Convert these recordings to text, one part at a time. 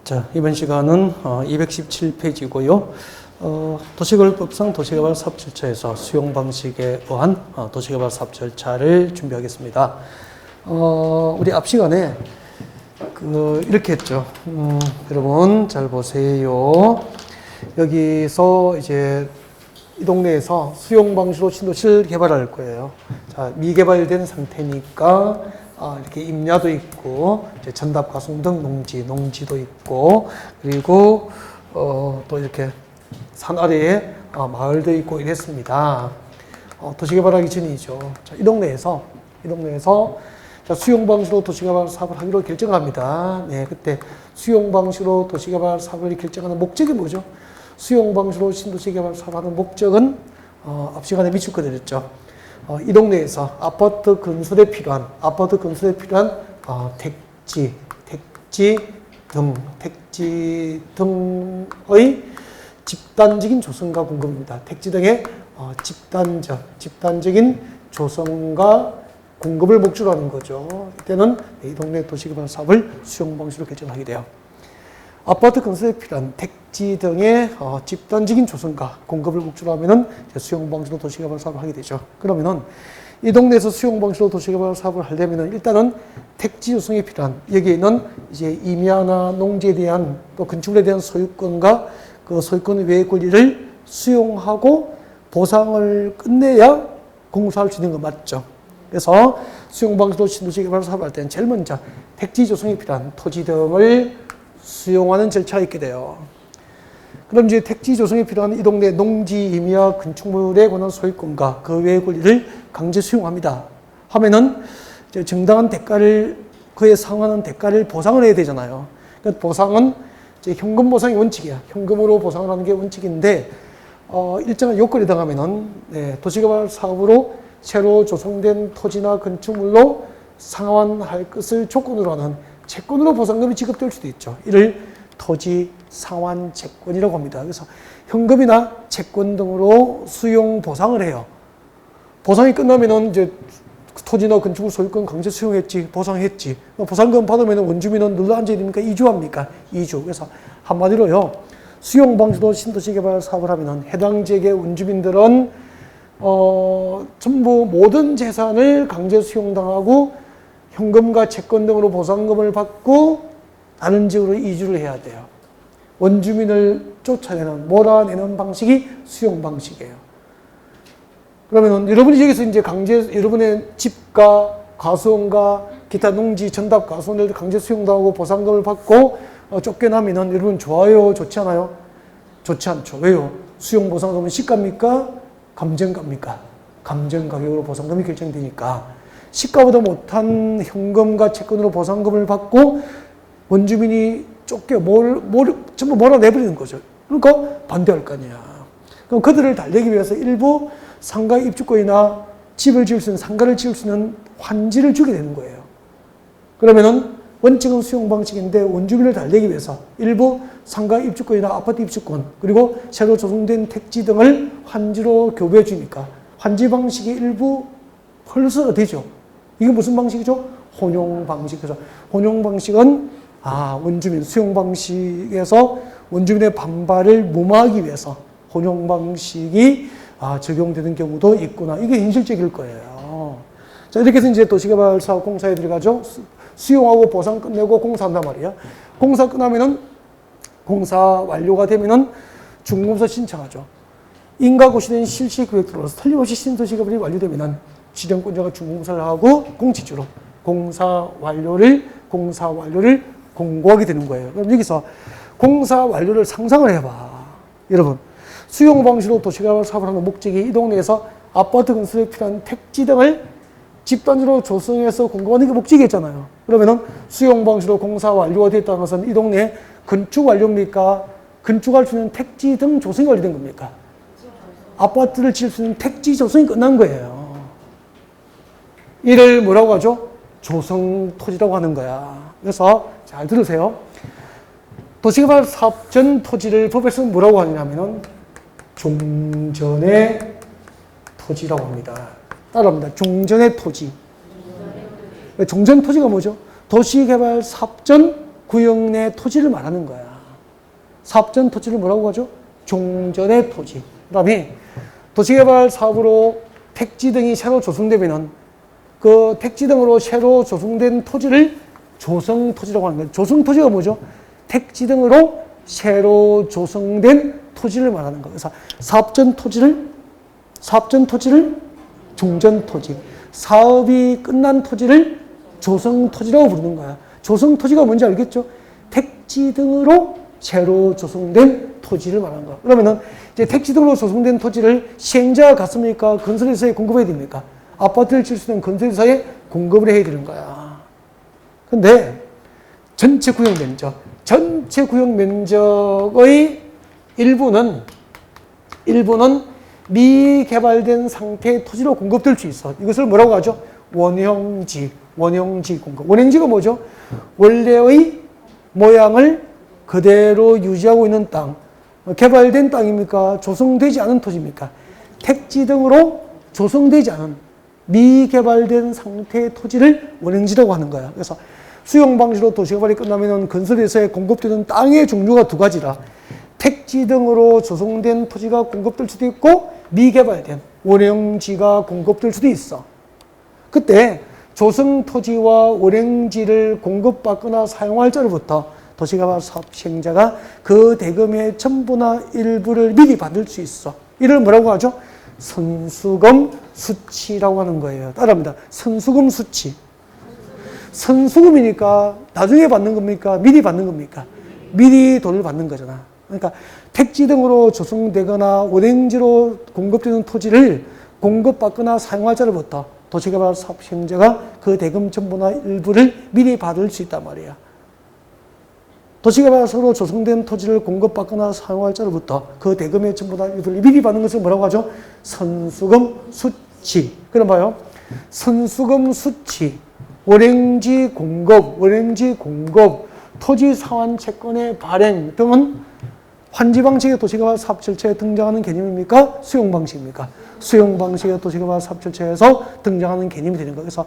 자, 이번 시간은 217페이지고요. 도시개발법상 도시개발 사업 절차에서 수용 방식에 의한 도시개발 사업 절차를 준비하겠습니다. 우리 앞 시간에 이렇게 했죠. 여러분 잘 보세요. 여기서 이제 이 동네에서 수용 방식으로 신도시를 개발할 거예요. 자, 미개발된 상태니까 이렇게 임야도 있고 이제 전답 가송 등 농지도 있고 그리고 또 이렇게 산 아래에 마을도 있고 이랬습니다. 도시개발하기 전이죠. 자, 이 동네에서 자, 수용 방식으로 도시개발 사업을 하기로 결정합니다. 네, 그때 수용 방식으로 도시개발 사업을 결정하는 목적이 뭐죠? 수용 방식으로 신도시 개발 사업하는 목적은 앞 시간에 미축 드렸죠. 이 동네에서 아파트 건설에 필요한 택지 등의 집단적인 조성과 공급입니다. 택지 등의 집단적인 조성과 공급을 목적으로 하는 거죠. 이때는 이 동네 도시개발 사업을 수용 방식으로 결정하게 돼요. 아파트 건설에 필요한 택지 등의 집단적인 조성과 공급을 목적으로 하면은 수용 방식으로 도시개발 사업을 하게 되죠. 그러면은 이 동네에서 수용 방식으로 도시개발 사업을 하려면은 일단은 택지 조성에 필요한 여기에는 이제 임야나 농지에 대한 또 건축물에 대한 소유권과 그 소유권 외의 권리를 수용하고 보상을 끝내야 공사할 수 있는 거 맞죠. 그래서 수용 방식으로 신도시 개발 사업을 할 때는 제일 먼저 택지 조성에 필요한 토지 등을 수용하는 절차가 있게 돼요. 그럼 이제 택지 조성에 필요한 이 동네 농지, 임야, 건축물에 관한 소유권과 그 외의 권리를 강제 수용합니다. 하면은 이제 정당한 대가를 그에 상응하는 대가를 보상을 해야 되잖아요. 그 보상은 이제 현금 보상이 원칙이야. 현금으로 보상을 하는 게 원칙인데 일정한 요건에 해당하면은 도시개발 사업으로 새로 조성된 토지나 건축물로 상환할 것을 조건으로 하는 채권으로 보상금이 지급될 수도 있죠. 이를 토지 상환 채권이라고 합니다. 그래서 현금이나 채권 등으로 수용 보상을 해요. 보상이 끝나면은 이제 토지나 건축물 소유권 강제 수용했지, 보상했지. 보상금 받으면 원주민은 눌러 앉아야 됩니까? 이주합니까? 이주. 그래서 한마디로요. 수용 방식으로 신도시 개발 사업을 하면은 해당 지역의 원주민들은 전부 모든 재산을 강제 수용당하고 현금과 채권 등으로 보상금을 받고 다른 지역으로 이주를 해야 돼요. 원주민을 쫓아내는, 몰아내는 방식이 수용 방식이에요. 그러면은 여러분이 여기서 이제 여러분의 집과 가수원과 기타 농지, 전답 가수원을 강제 수용당하고 보상금을 받고 쫓겨나면은 여러분 좋아요? 좋지 않아요? 좋지 않죠. 왜요? 수용 보상금은 시가입니까? 감정가입니까? 감정 가격으로 보상금이 결정되니까. 시가보다 못한 현금과 채권으로 보상금을 받고 원주민이 전부 몰아내버리는 거죠. 그러니까 반대할 거 아니야. 그럼 그들을 달래기 위해서 일부 상가 입주권이나 집을 지을 수 있는, 상가를 지을 수 있는 환지를 주게 되는 거예요. 그러면은 원칙은 수용 방식인데 원주민을 달래기 위해서 일부 상가 입주권이나 아파트 입주권 그리고 새로 조성된 택지 등을 환지로 교부해 주니까 환지 방식의 일부 펄스가 되죠. 이게 무슨 방식이죠? 혼용 방식. 그래서 혼용 방식은 원주민 수용 방식에서 원주민의 반발을 무마하기 위해서 혼용 방식이 적용되는 경우도 있구나. 이게 현실적일 거예요. 자, 이렇게 해서 이제 도시개발 사업 공사에 들어가죠. 수용하고 보상 끝내고 공사한단 말이야. 공사 끝나면은 공사 완료가 되면은 중공사 신청하죠. 인가고시된 실시계획 들어서 틀림없이 신도시개발이 완료되면은 지정권자가 중공사를 하고 공지주로 공사 완료를 공고하게 되는 거예요. 그럼 여기서 공사 완료를 상상을 해봐. 여러분, 수용 방식으로 도시개발 사업을 하는 목적이 이 동네에서 아파트 건설에 필요한 택지 등을 집단지로 조성해서 공급하는 게 목적이었잖아요. 그러면은 수용 방식으로 공사 완료가 됐다는 것은 이 동네에 건축 완료입니까? 건축할 수 있는 택지 등 조성이 완료된 겁니까? 아파트를 지을 수 있는 택지 조성이 끝난 거예요. 이를 뭐라고 하죠? 조성 토지라고 하는 거야. 그래서 잘 들으세요. 도시개발 사업 전 토지를 법에서 뭐라고 하냐면은 종전의 토지라고 합니다. 따라합니다. 종전의 토지. 종전 토지가 뭐죠? 도시개발 사업 전 구역 내 토지를 말하는 거야. 사업전 토지를 뭐라고 하죠? 종전의 토지. 그 다음에 도시개발 사업으로 택지 등이 새로 조성되면은 그 택지 등으로 새로 조성된 토지를 조성토지라고 하는 거예요. 조성토지가 뭐죠? 택지 등으로 새로 조성된 토지를 말하는 거예요. 그래서 사업전 토지를 종전토지, 사업이 끝난 토지를 조성토지라고 부르는 거야. 조성토지가 뭔지 알겠죠? 택지 등으로 새로 조성된 토지를 말하는 거야. 그러면은 이제 택지 등으로 조성된 토지를 시행자가 갔습니까? 건설회사에 공급해야 됩니까? 아파트를 질 수 있는 건설회사에 공급을 해야 되는 거야. 근데 전체 구역 면적의 일부는 미개발된 상태의 토지로 공급될 수 있어. 이것을 뭐라고 하죠? 원형지 공급. 원형지가 뭐죠? 원래의 모양을 그대로 유지하고 있는 땅. 개발된 땅입니까? 조성되지 않은 토지입니까? 택지 등으로 조성되지 않은 미개발된 상태의 토지를 원형지라고 하는 거야. 그래서 수용 방식으로 도시개발이 끝나면 건설회사에 공급되는 땅의 종류가 두 가지라. 택지 등으로 조성된 토지가 공급될 수도 있고 미개발된 원형지가 공급될 수도 있어. 그때 조성토지와 원형지를 공급받거나 사용할 자로부터 도시개발 사업 시행자가 그 대금의 전부나 일부를 미리 받을 수 있어. 이를 뭐라고 하죠? 선수금 수치라고 하는 거예요. 따라합니다. 선수금 수치. 선수금이니까 나중에 받는 겁니까? 미리 받는 겁니까? 미리 돈을 받는 거잖아. 그러니까 택지 등으로 조성되거나 원형지로 공급되는 토지를 공급받거나 사용할 자로부터 도시개발 사업 시행자가 그 대금 전부나 일부를 미리 받을 수 있단 말이야. 도시개발사로 조성된 토지를 공급받거나 사용할 자로부터 그 대금의 전부나 일부를 미리 받는 것을 뭐라고 하죠? 선수금 수치. 그럼 봐요. 선수금 수치, 원형지 공급, 토지 상환 채권의 발행 등은 환지 방식의 도시개발 사업 절차에 등장하는 개념입니까? 수용 방식입니까? 수용 방식의 도시개발 사업 절차에서 등장하는 개념이 되는 거예요. 그래서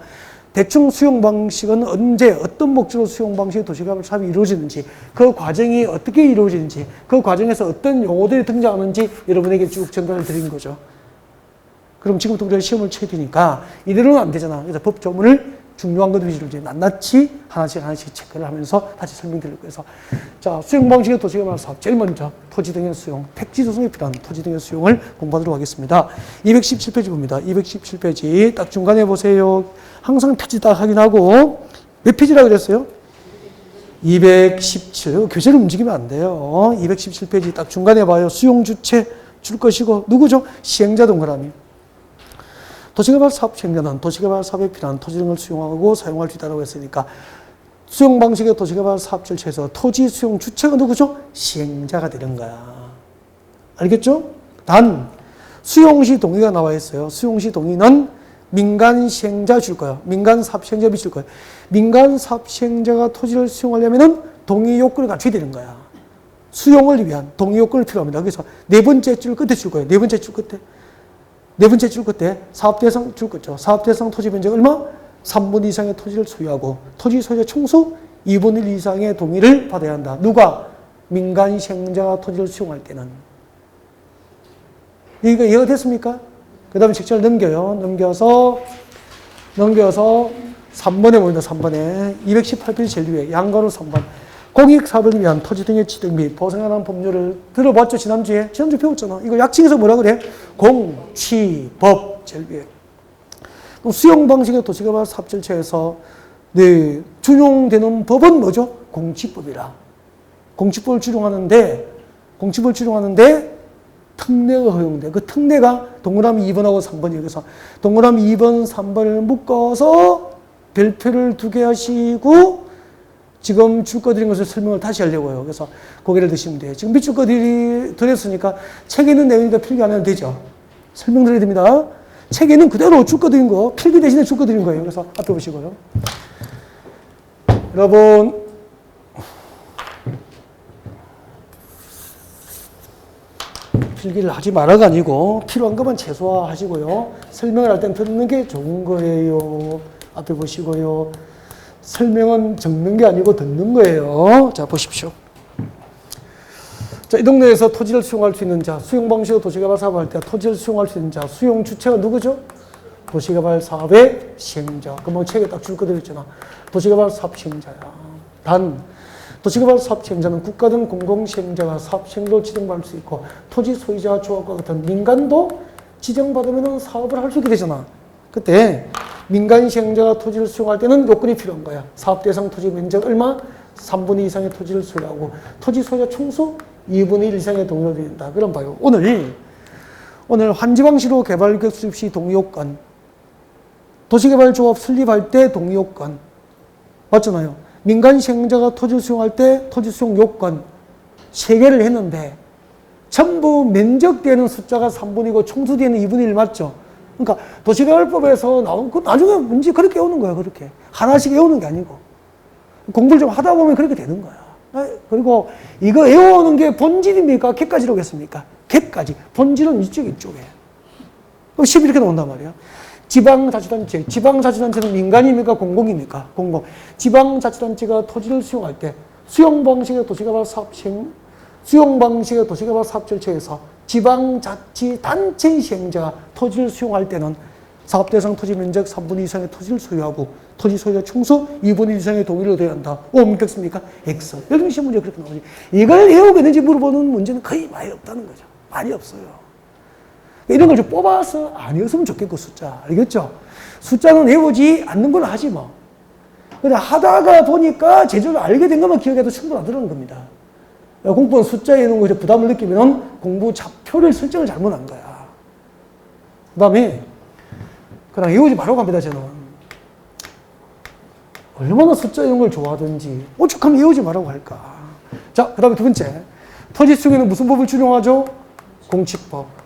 대충 수용 방식은 언제 어떤 목적으로 수용 방식의 도시개발 사업이 이루어지는지, 그 과정이 어떻게 이루어지는지, 그 과정에서 어떤 용어들이 등장하는지 여러분에게 쭉 전달을 드린 거죠. 그럼 지금부터 우리가 시험을 쳐야 되니까 이대로는 안 되잖아. 그래서 법조문을 중요한 것 위주로 이제 낱낱이 하나씩 체크를 하면서 다시 설명드릴 거예요. 그래서 자, 수용 방식의 도시개발 사업 제일 먼저 토지 등의 수용, 택지 조성에 필요한 토지 등의 수용을 공부하도록 하겠습니다. 217페이지 봅니다. 217페이지 딱 중간에 보세요. 항상 페이지 딱 확인하고 몇 페이지라고 그랬어요? 217. 교재를 움직이면 안 돼요. 217페이지 딱 중간에 봐요. 수용 주체 줄 것이고 누구죠? 시행자 동그라미. 도시개발 사업 시행자는 도시개발 사업에 필요한 토지 등을 수용하고 사용할 수 있다고 했으니까 수용 방식의 도시개발 사업 절차에서 토지 수용 주체가 누구죠? 시행자가 되는 거야. 알겠죠? 단 수용시 동의가 나와 있어요. 수용시 동의는 민간 시행자 줄 거예요. 민간 사업 시행자 줄 거예요. 민간 사업 시행자가 토지를 수용하려면 동의 요건을 갖춰야 되는 거야. 수용을 위한 동의 요건을 필요합니다. 그래서 네 번째 줄 끝에 줄 거예요. 네 번째 줄 끝에 사업대상 줄 거죠. 사업대상 토지 면적 얼마? 3분 이상의 토지를 소유하고 토지 소유자 총수 2분의 1 이상의 동의를 받아야 한다. 누가? 민간 시행자가 토지를 수용할 때는. 여기가 이해가 됐습니까? 그 다음에 책자를 넘겨서 3번에 보인다. 3번에 218페이지 제일 위에 양가로 3번. 공익사업을 위한 토지 등의 취득 및 보상에 관한 법률을 들어봤죠? 지난주에 배웠잖아. 이거 약칭해서 뭐라 그래? 공취법 제일 위에. 수용 방식의 도시개발 사업 절차에서 준용되는 법은 뭐죠? 공취법이라. 공취법을 준용하는데 특례가 허용돼. 그 특례가 동그라미 2번하고 3번이에요. 그래서 동그라미 2번, 3번을 묶어서 별표를 2개 하시고 지금 줄 거 드린 것을 설명을 다시 하려고요. 그래서 고개를 드시면 돼요. 지금 밑줄 거 드렸으니까 책에 있는 내용이니까 필기 안 해도 되죠. 설명드려야 됩니다. 책에는 그대로 줄 거 드린 거, 필기 대신에 줄 거 드린 거예요. 그래서 앞에 보시고요. 여러분, 필기를 하지 말아가 아니고 필요한 것만 최소화하시고요. 설명을 할 땐 듣는 게 좋은 거예요. 앞에 보시고요. 설명은 적는 게 아니고 듣는 거예요. 자, 보십시오. 자, 이 동네에서 토지를 수용할 수 있는 자, 수용 방식으로 도시개발 사업을 할 때 토지를 수용할 수 있는 자, 수용 주체가 누구죠? 도시개발 사업의 시행자. 금방 책에 딱 줄 거 들었잖아. 도시개발 사업 시행자야. 단, 도시개발 사업 시행자는 국가든 공공시행자가 사업 시행자로 지정받을 수 있고, 토지 소유자 조합과 같은 민간도 지정받으면 사업을 할 수 있게 되잖아. 그때 민간 시행자가 토지를 수용할 때는 요건이 필요한 거야. 사업 대상 토지 면적 얼마? 3분의 2 이상의 토지를 소유하고, 토지 소유자 총수 2분의 1 이상의 동의를 드린다. 그럼 봐요. 오늘 환지 방식으로 개발계획 수립 시 동의요건, 도시개발조합 설립할 때 동의요건, 맞잖아요. 민간 시행자가 토지를 수용할 때 토지 수용 요건 3개를 했는데 전부 면적되는 숫자가 3분이고 총수되는 2분의 1 맞죠? 그러니까 도시개발법에서 나온 거 나중에 문제 그렇게 외우는 거야. 그렇게 하나씩 외우는 게 아니고 공부를 좀 하다 보면 그렇게 되는 거야. 그리고 이거 외우는 게 본질입니까? 객까지로 오겠습니까? 객까지. 본질은 이쪽에. 그럼 10 이렇게 나온단 말이야. 지방자치단체. 지방자치단체는 민간입니까? 공공입니까? 공공. 지방자치단체가 토지를 수용할 때 수용 방식의 도시개발 사업 절차에서 지방자치단체 시행자가 토지를 수용할 때는 사업 대상 토지 면적 3분의 2 이상의 토지를 소유하고 토지 소유자 총수 2분의 1 이상의 동의를 얻어야 한다. O 묻겠습니까? X. 요즘 시험 문제 그렇게 나오지. 이걸 외우겠는지 물어보는 문제는 거의 많이 없다는 거죠. 많이 없어요. 이런 걸 좀 뽑아서 아니었으면 좋겠고, 숫자. 알겠죠? 숫자는 외우지 않는 걸 하지 뭐. 근데 하다가 보니까 제대로 알게 된 것만 기억해도 충분하다는 겁니다. 공부는 숫자에 있는 것에 부담을 느끼면 공부 좌표를 설정을 잘못한 거야. 그 다음에 그냥 외우지 말라고 합니다, 저는. 얼마나 숫자 이런 걸 좋아하든지 오죽하면 외우지 말라고 할까. 자, 그 다음에 두 번째. 토지 수용에는 무슨 법을 준용하죠? 공칙법.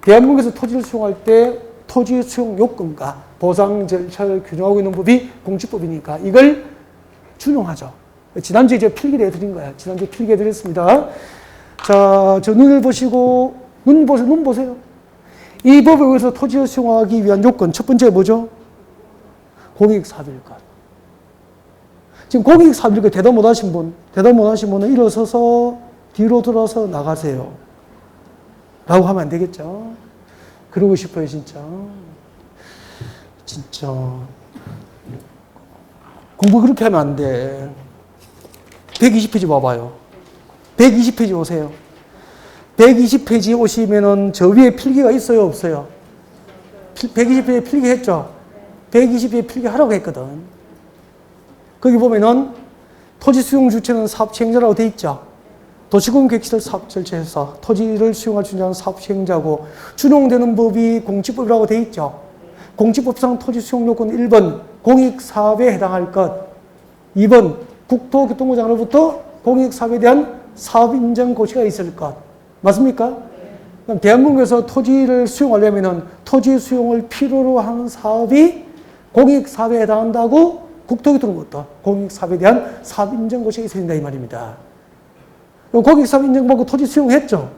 대한민국에서 토지를 수용할 때 토지 수용 요건과 보상 절차를 규정하고 있는 법이 공칙법이니까 이걸 준용하죠. 지난주에 제가 필기를 해드린 거야. 지난주에 필기해드렸습니다. 자, 저 눈을 보시고, 눈 보세요. 이 법에 의해서 토지를 수용하기 위한 요건, 첫 번째 뭐죠? 공익사업일 것. 지금 공익사업일 것 대답 못하신 분은 일어서서 뒤로 돌아서 나가세요. 라고 하면 안 되겠죠? 그러고 싶어요, 진짜. 공부 그렇게 하면 안 돼. 120페이지 봐봐요. 120페이지 오세요. 120페이지 오시면은 저 위에 필기가 있어요, 없어요? 120페이지 필기했죠? 120페이지 필기하라고 했거든. 거기 보면은 토지 수용 주체는 사업 시행자라고 돼 있죠? 도시군 객실 사업 절차에서 토지를 수용할 수 있는 사업 시행자고 준용되는 법이 공직법이라고 돼 있죠. 공직법상 토지 수용 요건 1번 공익사업에 해당할 것, 2번 국토교통부 장로부터 공익사업에 대한 사업 인정 고시가 있을 것. 맞습니까? 그럼 대한민국에서 토지를 수용하려면 토지 수용을 필요로 하는 사업이 공익사업에 해당한다고 국토교통부부터 공익사업에 대한 사업 인정 고시가 있어야 된다 이 말입니다. 공익사업 인정받고 토지 수용했죠.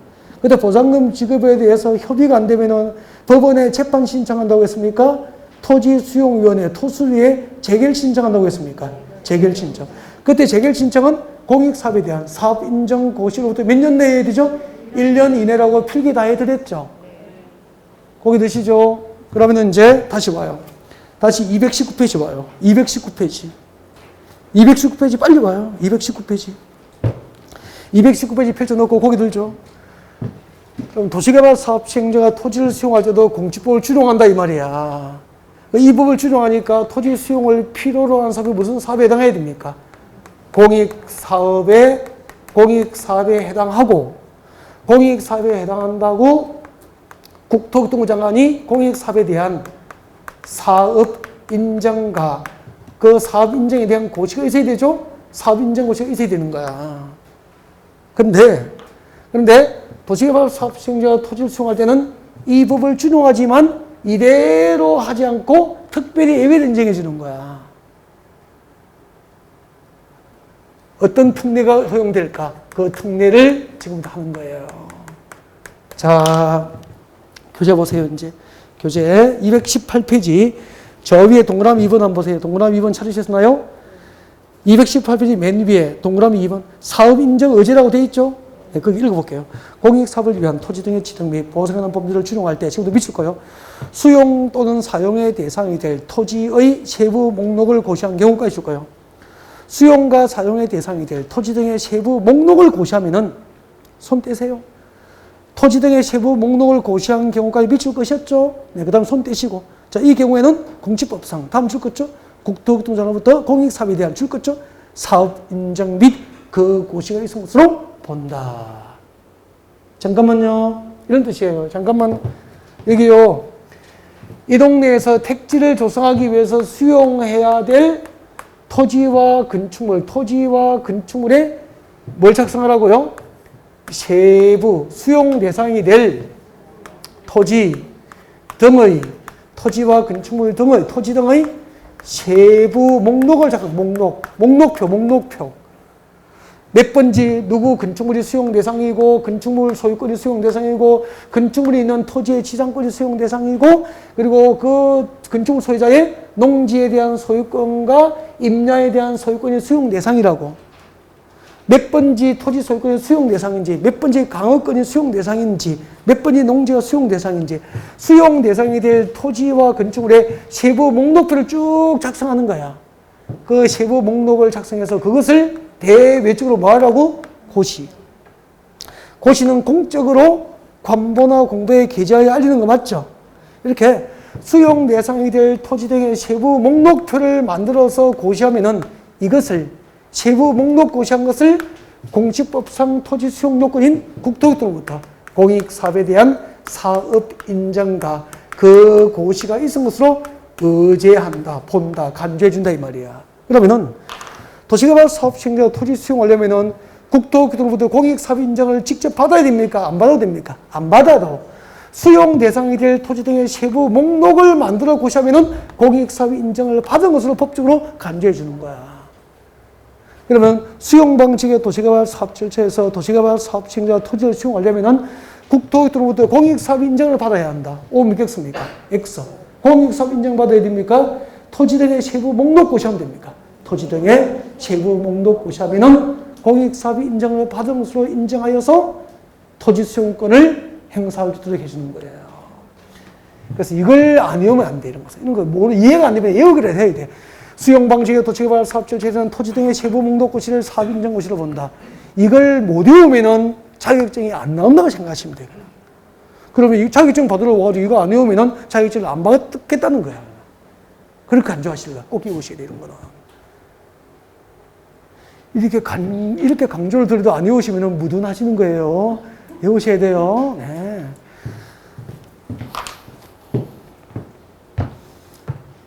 근데 보상금 지급에 대해서 협의가 안 되면은 법원에 재판 신청한다고 했습니까? 토지수용위원회, 토수위에 재결 신청한다고 했습니까? 재결 신청. 그때 재결 신청은 공익사업에 대한 사업 인정 고시로부터 몇 년 내에 해야 되죠? 1년 이내라고 필기 다 해드렸죠. 거기 드시죠? 그러면 이제 다시 와요. 다시 219페이지 와요. 219페이지 빨리 와요. 219페이지. 219페이지 펼쳐놓고 거기 들죠. 그럼 도시개발 사업 시행자가 토지를 수용할 때도 공직법을 준용한다 이 말이야. 이 법을 준용하니까 토지 수용을 필요로 하는 사업이 무슨 사업에 해당해야 됩니까? 공익사업에 해당하고, 공익사업에 해당한다고 국토교통부 장관이 공익사업에 대한 사업 인정과 그 사업 인정에 대한 고시가 있어야 되죠? 사업 인정 고시가 있어야 되는 거야. 그런데 도시개발 사업 시행자가 토지를 수용할 때는 이 법을 준용하지만 이대로 하지 않고 특별히 예외를 인정해 주는 거야. 어떤 특례가 허용될까? 그 특례를 지금부터 하는 거예요. 자, 교재 보세요, 이제. 교재 218페이지. 저 위에 동그라미 2번 한번 보세요. 동그라미 2번 찾으셨나요? 218페이지 맨 위에 동그라미 2번 사업인정 의제라고 되어 있죠? 네, 거기 읽어볼게요. 공익사업을 위한 토지 등의 지정 및 보호에 관한 법률을 준용할 때 지금도 미칠 거예요. 수용 또는 사용의 대상이 될 토지의 세부 목록을 고시한 경우까지 줄 거예요. 수용과 사용의 대상이 될 토지 등의 세부 목록을 고시하면은 손 떼세요. 토지 등의 세부 목록을 고시한 경우까지 미칠 것이었죠. 네, 그 다음 손 떼시고. 자, 이 경우에는 공직법상 다음 줄 것죠. 국토교통장로부터 공익사업에 대한 줄 것죠. 사업 인정 및 그 고시가 있은 것으로 본다. 잠깐만요. 이런 뜻이에요. 잠깐만. 여기요. 이 동네에서 택지를 조성하기 위해서 수용해야 될 토지와 건축물에 뭘 작성하라고요? 세부 수용 대상이 될 토지 등의 토지와 건축물 등의 토지 등의 세부 목록을 목록표 몇 번지 누구 건축물이 수용 대상이고 건축물 소유권이 수용 대상이고 건축물이 있는 토지의 지상권이 수용 대상이고 그리고 그 건축물 소유자의 농지에 대한 소유권과 임야에 대한 소유권이 수용 대상이라고 몇 번지 토지 소유권이 수용 대상인지 몇 번지 강업권이 수용 대상인지 몇 번지 농지가 수용 대상인지 수용 대상이 될 토지와 건축물의 세부 목록표를 쭉 작성하는 거야. 그 세부 목록을 작성해서 그것을 대외적으로 뭐하라고? 고시. 고시는 공적으로 관보나 공부에 계좌에 알리는 거 맞죠? 이렇게 수용 대상이 될 토지 등의 세부 목록표를 만들어서 고시하면은 이것을 세부 목록 고시한 것을 공직법상 토지 수용 요건인 국토교통부터 공익사업에 대한 사업 인정과 그 고시가 있은 것으로 의제한다, 본다, 간주해준다 이 말이야. 그러면은 도시개발 사업 시행자 토지 수용하려면은 국토교통부터 공익사업 인정을 직접 받아야 됩니까? 안 받아도 됩니까? 안 받아도 수용 대상이 될 토지 등의 세부 목록을 만들어 고시하면은 공익사업 인정을 받은 것으로 법적으로 간주해 주는 거야. 그러면 수용 방식의 도시개발 사업 절차에서 도시개발 사업 시행자 토지를 수용하려면은 국토교통부터 공익사업 인정을 받아야 한다. O 믿겠습니까? X. 공익사업 인정 받아야 됩니까? 토지 등의 세부 목록 고시하면 됩니까? 토지 등의 세부 목록 고시하면은 공익사업 인정을 받은 것으로 인정하여서 토지 수용권을 행사할 수 있도록 해주는 거예요. 그래서 이걸 안 외우면 안 돼. 이런 거. 이런 거 뭐 이해가 안 되면 외우기를 해야 돼. 수용 방식의 도시개발 사업 절차에서는 토지 등의 세부 목록 고시를 사업 인정 고시로 본다. 이걸 못 외우면은 자격증이 안 나온다고 생각하시면 돼요. 그러면 이 자격증 받으러 와가지고 이거 안 외우면은 자격증을 안 받겠다는 거야. 그렇게 간주하시려고 꼭 외우셔야 돼, 이런 거는. 이렇게 강조를 드려도 안 외우시면은 무둔하시는 거예요. 외우셔야 돼요. 네.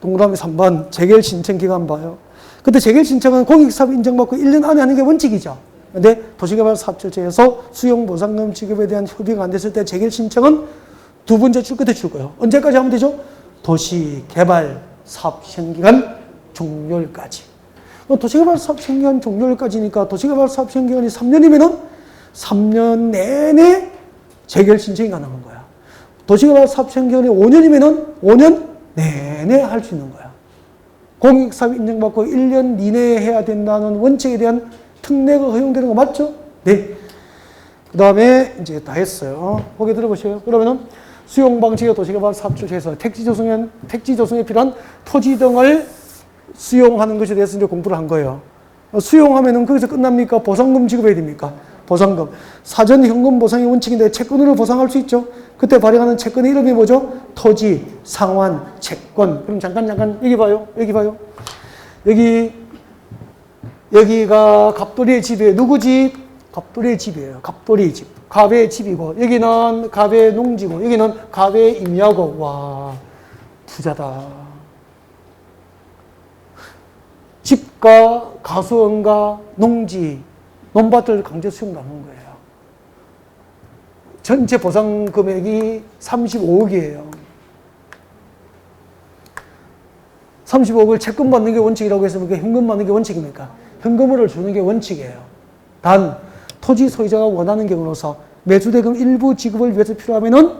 동그라미 3번 재결 신청 기간 봐요. 근데 재결 신청은 공익사업 인정받고 1년 안에 하는 게 원칙이죠. 근데 도시개발 사업 절차에서 수용 보상금 지급에 대한 협의가 안 됐을 때 재결 신청은 두 번째 줄 끝에 줄 거예요. 언제까지 하면 되죠? 도시개발 사업 시행기간 종료일까지. 도시개발 사업 시행기간 종료일까지니까 도시개발 사업 시행기간이 3년이면은 3년 내내 재결 신청이 가능한 거야. 도시개발 사업 시행기간이 5년이면은 5년 내내 할 수 있는 거야. 공익사업 인정받고 1년 이내에 해야 된다는 원칙에 대한 특례가 허용되는 거 맞죠? 네. 그 다음에 이제 다 했어요. 보기 들어보세요. 그러면은 수용 방식의 도시개발 사업 절차에서 택지 조성에 필요한 토지 등을 수용하는 것에 대해서 이제 공부를 한 거예요. 수용하면은 거기서 끝납니까? 보상금 지급해야 됩니까? 보상금. 사전 현금 보상의 원칙인데 채권으로 보상할 수 있죠. 그때 발행하는 채권의 이름이 뭐죠? 토지, 상환, 채권. 그럼 잠깐 여기 봐요. 여기가 갑돌이의 집이에요. 누구 집? 갑돌이의 집이에요. 갑돌이의 집. 갑의 집이고 여기는 갑의 농지고 여기는 갑의 임야고. 와, 부자다. 집과 가수원과 농지, 논밭을 강제 수용당한 거예요. 전체 보상 금액이 35억이에요. 35억을 채권 받는 게 원칙이라고 해서 현금 받는 게 원칙입니까? 현금으로 주는 게 원칙이에요. 단 토지 소유자가 원하는 경우로서 매수대금 일부 지급을 위해서 필요하면은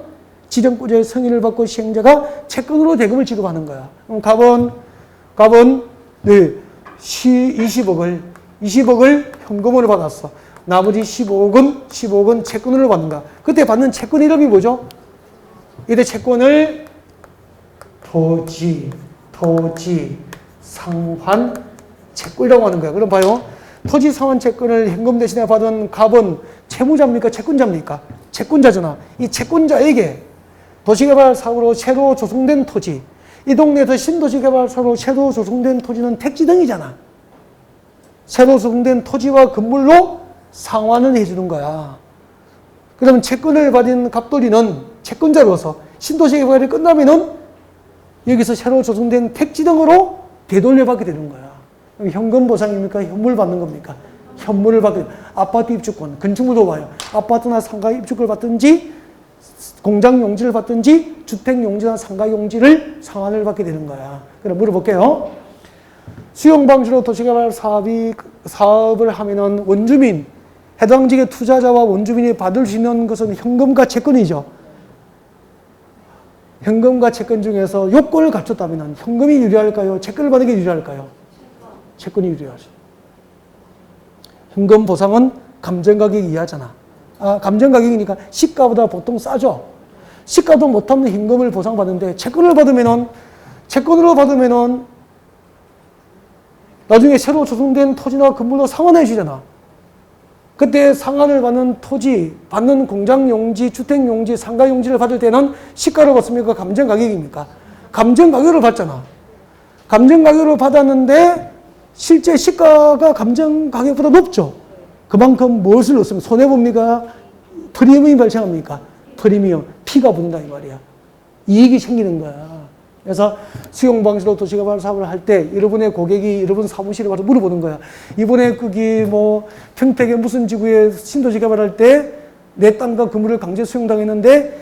지정권자의 승인을 받고 시행자가 채권으로 대금을 지급하는 거야. 그럼 갑은 네, 20억을 현금으로 받았어. 나머지 15억은 채권으로 받는 거야. 그때 받는 채권 이름이 뭐죠? 이때 채권을 토지, 상환, 채권이라고 하는 거야. 그럼 봐요. 토지 상환 채권을 현금 대신에 받은 갑은 채무자입니까? 채권자입니까? 채권자잖아. 이 채권자에게 도시개발 사업으로 새로 조성된 토지, 이 동네에서 신도시개발 사업으로 새로 조성된 토지는 택지 등이잖아. 새로 조성된 토지와 건물로 상환을 해주는 거야. 그러면 채권을 받은 갑돌이는 채권자로서 신도시개발이 끝나면은 여기서 새로 조성된 택지 등으로 되돌려받게 되는 거야. 현금 보상입니까? 현물 받는 겁니까? 현물을 받게. 아파트 입주권, 건축물도 봐요. 아파트나 상가 입주권을 받든지 공장 용지를 받든지 주택 용지나 상가 용지를 상환을 받게 되는 거야. 그럼 물어볼게요. 수용 방식으로 도시개발 사업을 하면은 원주민, 해당 지역의 투자자와 원주민이 받을 수 있는 것은 현금과 채권이죠. 현금과 채권 중에서 요건을 갖췄다면 현금이 유리할까요? 채권을 받는 게 유리할까요? 채권이 유리하죠. 현금 보상은 감정가격 이하잖아. 감정가격이니까 시가보다 보통 싸죠. 시가도 못하는 현금을 보상받는데 채권으로 받으면은 나중에 새로 조성된 토지나 건물로 상환해 주잖아. 그때 상환을 받는 토지, 받는 공장 용지, 주택 용지, 상가 용지를 받을 때는 시가로 받습니까? 감정 가격입니까? 감정 가격을 받잖아. 감정 가격을 받았는데 실제 시가가 감정 가격보다 높죠. 그만큼 무엇을 넣었으면 손해봅니까? 프리미엄이 발생합니까? 프리미엄, 피가 붙는다 이 말이야. 이익이 생기는 거야. 그래서 수용 방식으로 도시개발 사업을 할 때 여러분의 고객이 여러분 사무실에 와서 물어보는 거야. 이번에 거기 평택의 무슨 지구에 신도시 개발할 때 내 땅과 건물을 강제 수용당했는데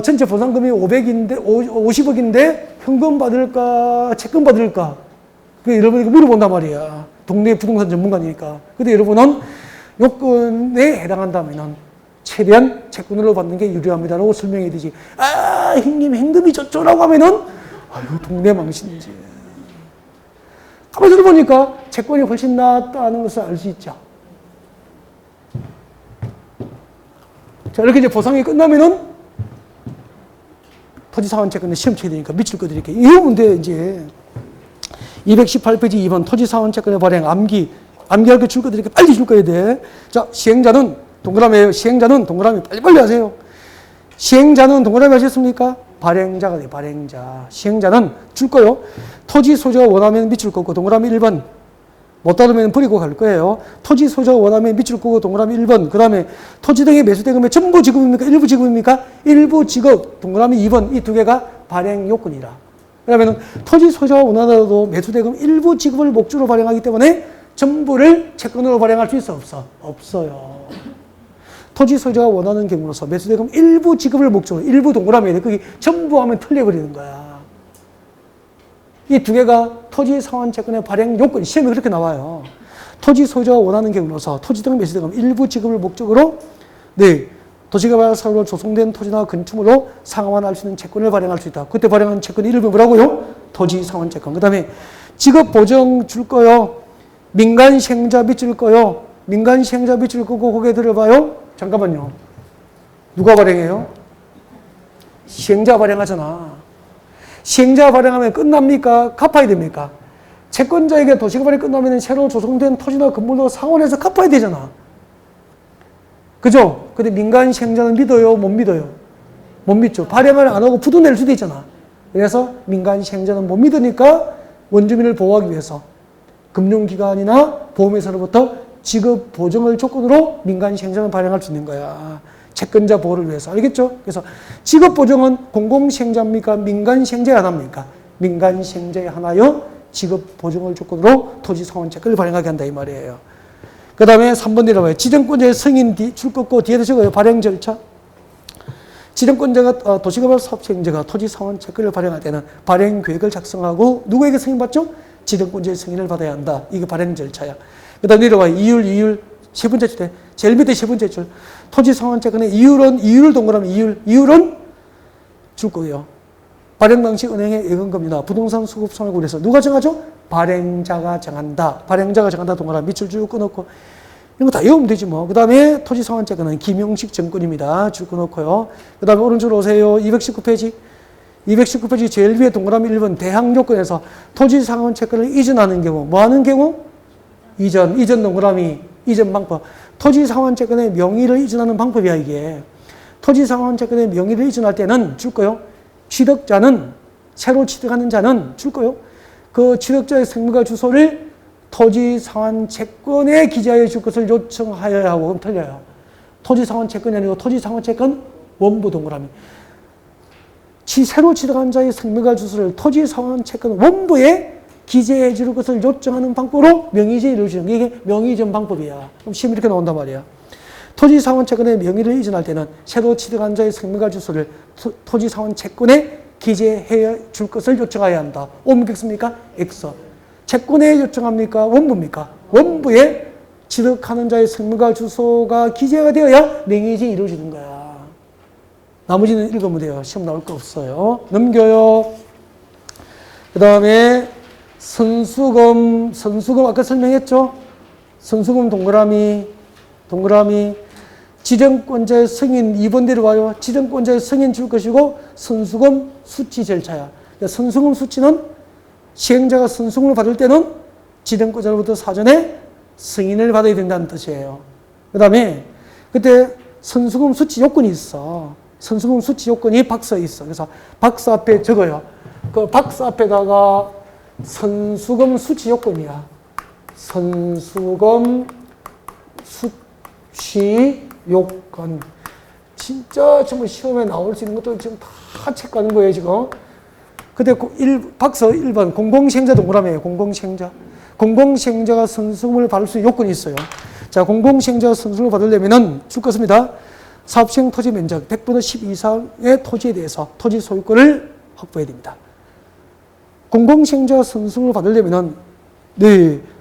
전체 보상금이 50억인데 현금 받을까 채권 받을까? 그 여러분이 물어본단 말이야. 동네 부동산 전문가니까. 근데 여러분은 요건에 해당한다면은 최대한 채권으로 받는 게 유리합니다라고 설명해야 되지. 형님 현금이 저쩌라고 하면은 아유 동네 망신이지. 가만히 들어보니까 채권이 훨씬 낫다는 것을 알 수 있죠. 자, 이렇게 이제 보상이 끝나면은 토지상환 채권을 시험 쳐야 되니까 밑줄 꺼드릴게요. 이 문제 이제 218페이지 2번 토지상환 채권의 발행 암기할 거 줄 꺼드릴게요. 빨리 줄 거야 돼. 자, 시행자는 동그라미예요. 시행자는 동그라미 빨리빨리 하세요. 시행자는 동그라미 하셨습니까? 발행자가 돼, 발행자. 시행자는 줄 거요. 토지 소유자가 원하면 밑줄 긋고 동그라미 1번. 못 따르면 버리고 갈 거예요. 토지 소유자가 원하면 밑줄 긋고 동그라미 1번. 그 다음에 토지 등의 매수대금의 전부 지급입니까? 일부 지급입니까? 일부 지급. 동그라미 2번. 이 두 개가 발행 요건이라. 그러면 토지 소유자가 원하더라도 매수대금 일부 지급을 목적으로 발행하기 때문에 전부를 채권으로 발행할 수 있어? 없어? 없어요. 토지 소유자가 원하는 경우로서 매수대금 일부 지급을 목적으로, 일부 동그라미에 거기 전부 하면 틀려버리는 거야. 이 두 개가 토지 상환 채권의 발행 요건, 시험에 그렇게 나와요. 토지 소유자가 원하는 경우로서 토지 등 매수대금 일부 지급을 목적으로 도시개발 사업으로 조성된 토지나 건축물로 상환할 수 있는 채권을 발행할 수 있다. 그때 발행한 채권 이름이 뭐라고요? 토지 상환 채권. 그 다음에 지급 보증 줄 거요. 민간 시행자 밑줄 거요. 민간 시행자 밑줄 끄고 고개 들어봐요. 잠깐만요. 누가 발행해요? 시행자 발행하잖아. 시행자 발행하면 끝납니까? 갚아야 됩니까? 채권자에게 도시개발이 끝나면 새로 조성된 토지나 건물로 상환해서 갚아야 되잖아. 그죠? 근데 민간 시행자는 믿어요? 못 믿어요? 못 믿죠. 발행을 안 하고 부도낼 수도 있잖아. 그래서 민간 시행자는 못 믿으니까 원주민을 보호하기 위해서 금융기관이나 보험회사로부터 지급 보증을 조건으로 민간 시행자는 발행할 수 있는 거야. 채권자 보호를 위해서. 알겠죠? 그래서 지급 보증은 공공시행자입니까? 민간 시행자에 하나입니까? 민간 시행자에 하나요. 지급 보증을 조건으로 토지 상환 채권을 발행하게 한다 이 말이에요. 그 다음에 3번 내려봐요. 지정권자의 승인 줄 긋고 뒤에다 적어요. 발행 절차. 지정권자가 도시개발 사업 시행자가 토지 상환 채권을 발행할 때는 발행 계획을 작성하고 누구에게 승인받죠? 지정권자의 승인을 받아야 한다. 이게 발행 절차야. 그 다음 내려와요. 이율 세 번째 줄 제일 밑에 세 번째 줄 토지 상환 채권의 이율은 동그라미 이율은 줄 거예요. 발행 당시 은행의 예금금리나 부동산 수급 손해를 고려해서 누가 정하죠? 발행자가 정한다. 발행자가 정한다. 동그라미 밑줄 쭉 끊었고 이런 거 다 외우면 되지 뭐. 그 다음에 토지상환채권은 김용식 증권입니다. 줄 끊었고요. 그 다음에 오른쪽으로 오세요. 219페이지. 219페이지 제일 위에 동그라미 1번 대항 요건에서 토지상환채권을 이전하는 경우 뭐 하는 경우? 이전 동그라미 이전 방법. 토지상환채권의 명의를 이전하는 방법이야 이게. 토지상환채권의 명의를 이전할 때는 줄 거요. 취득자는 새로 취득하는 자는 줄 거요. 그 취득자의 생물과 주소를 토지상환채권에 기재하여 줄 것을 요청하여야 하고 그럼 틀려요. 토지상환채권이 아니고 토지상환채권 원부 동그라미. 새로 취득한 자의 생물과 주소를 토지상환채권 원부에 기재해 줄 것을 요청하는 방법으로 명의이전이 이루어지는 게 이게 명의이전 방법이야. 그럼 시험 이렇게 나온단 말이야. 토지상환채권의 명의를 이전할 때는 새로 취득한 자의 생물과 주소를 토지상환채권에 기재해 줄 것을 요청해야 한다. 옮겠습니까? X. 채권에 요청합니까? 원부입니까? 원부에 취득하는 자의 생물과 주소가 기재가 되어야 명의이전이 이루어지는 거야. 나머지는 읽으면 돼요. 시험 나올 거 없어요. 넘겨요. 그 다음에 선수금 아까 설명했죠? 선수금 동그라미 지정권자의 승인 2번 내려와요. 지정권자의 승인 줄 것이고 선수금 수치 절차야. 선수금 수치는 시행자가 선수금을 받을 때는 지정권자로부터 사전에 승인을 받아야 된다는 뜻이에요. 그 다음에 그때 선수금 수치 요건이 있어. 선수금 수치 요건이 박스에 있어. 그래서 박스 앞에 적어요. 그 박스 앞에다가 선수금 수치 요건이야. 선수금 수치 요건. 진짜 정말 시험에 나올 수 있는 것도 지금 다 체크하는 거예요, 지금. 근데 박스 1번 공공시행자 동그라미에요. 공공시행자. 공공시행자가 선수금을 받을 수 있는 요건이 있어요. 자, 공공시행자가 선수금을 받으려면은 줄 것입니다. 사업시행 토지 면적 100분의 10 이상의 토지에 대해서 토지 소유권을 확보해야 됩니다. 공공시행자 선수금을 받으려면은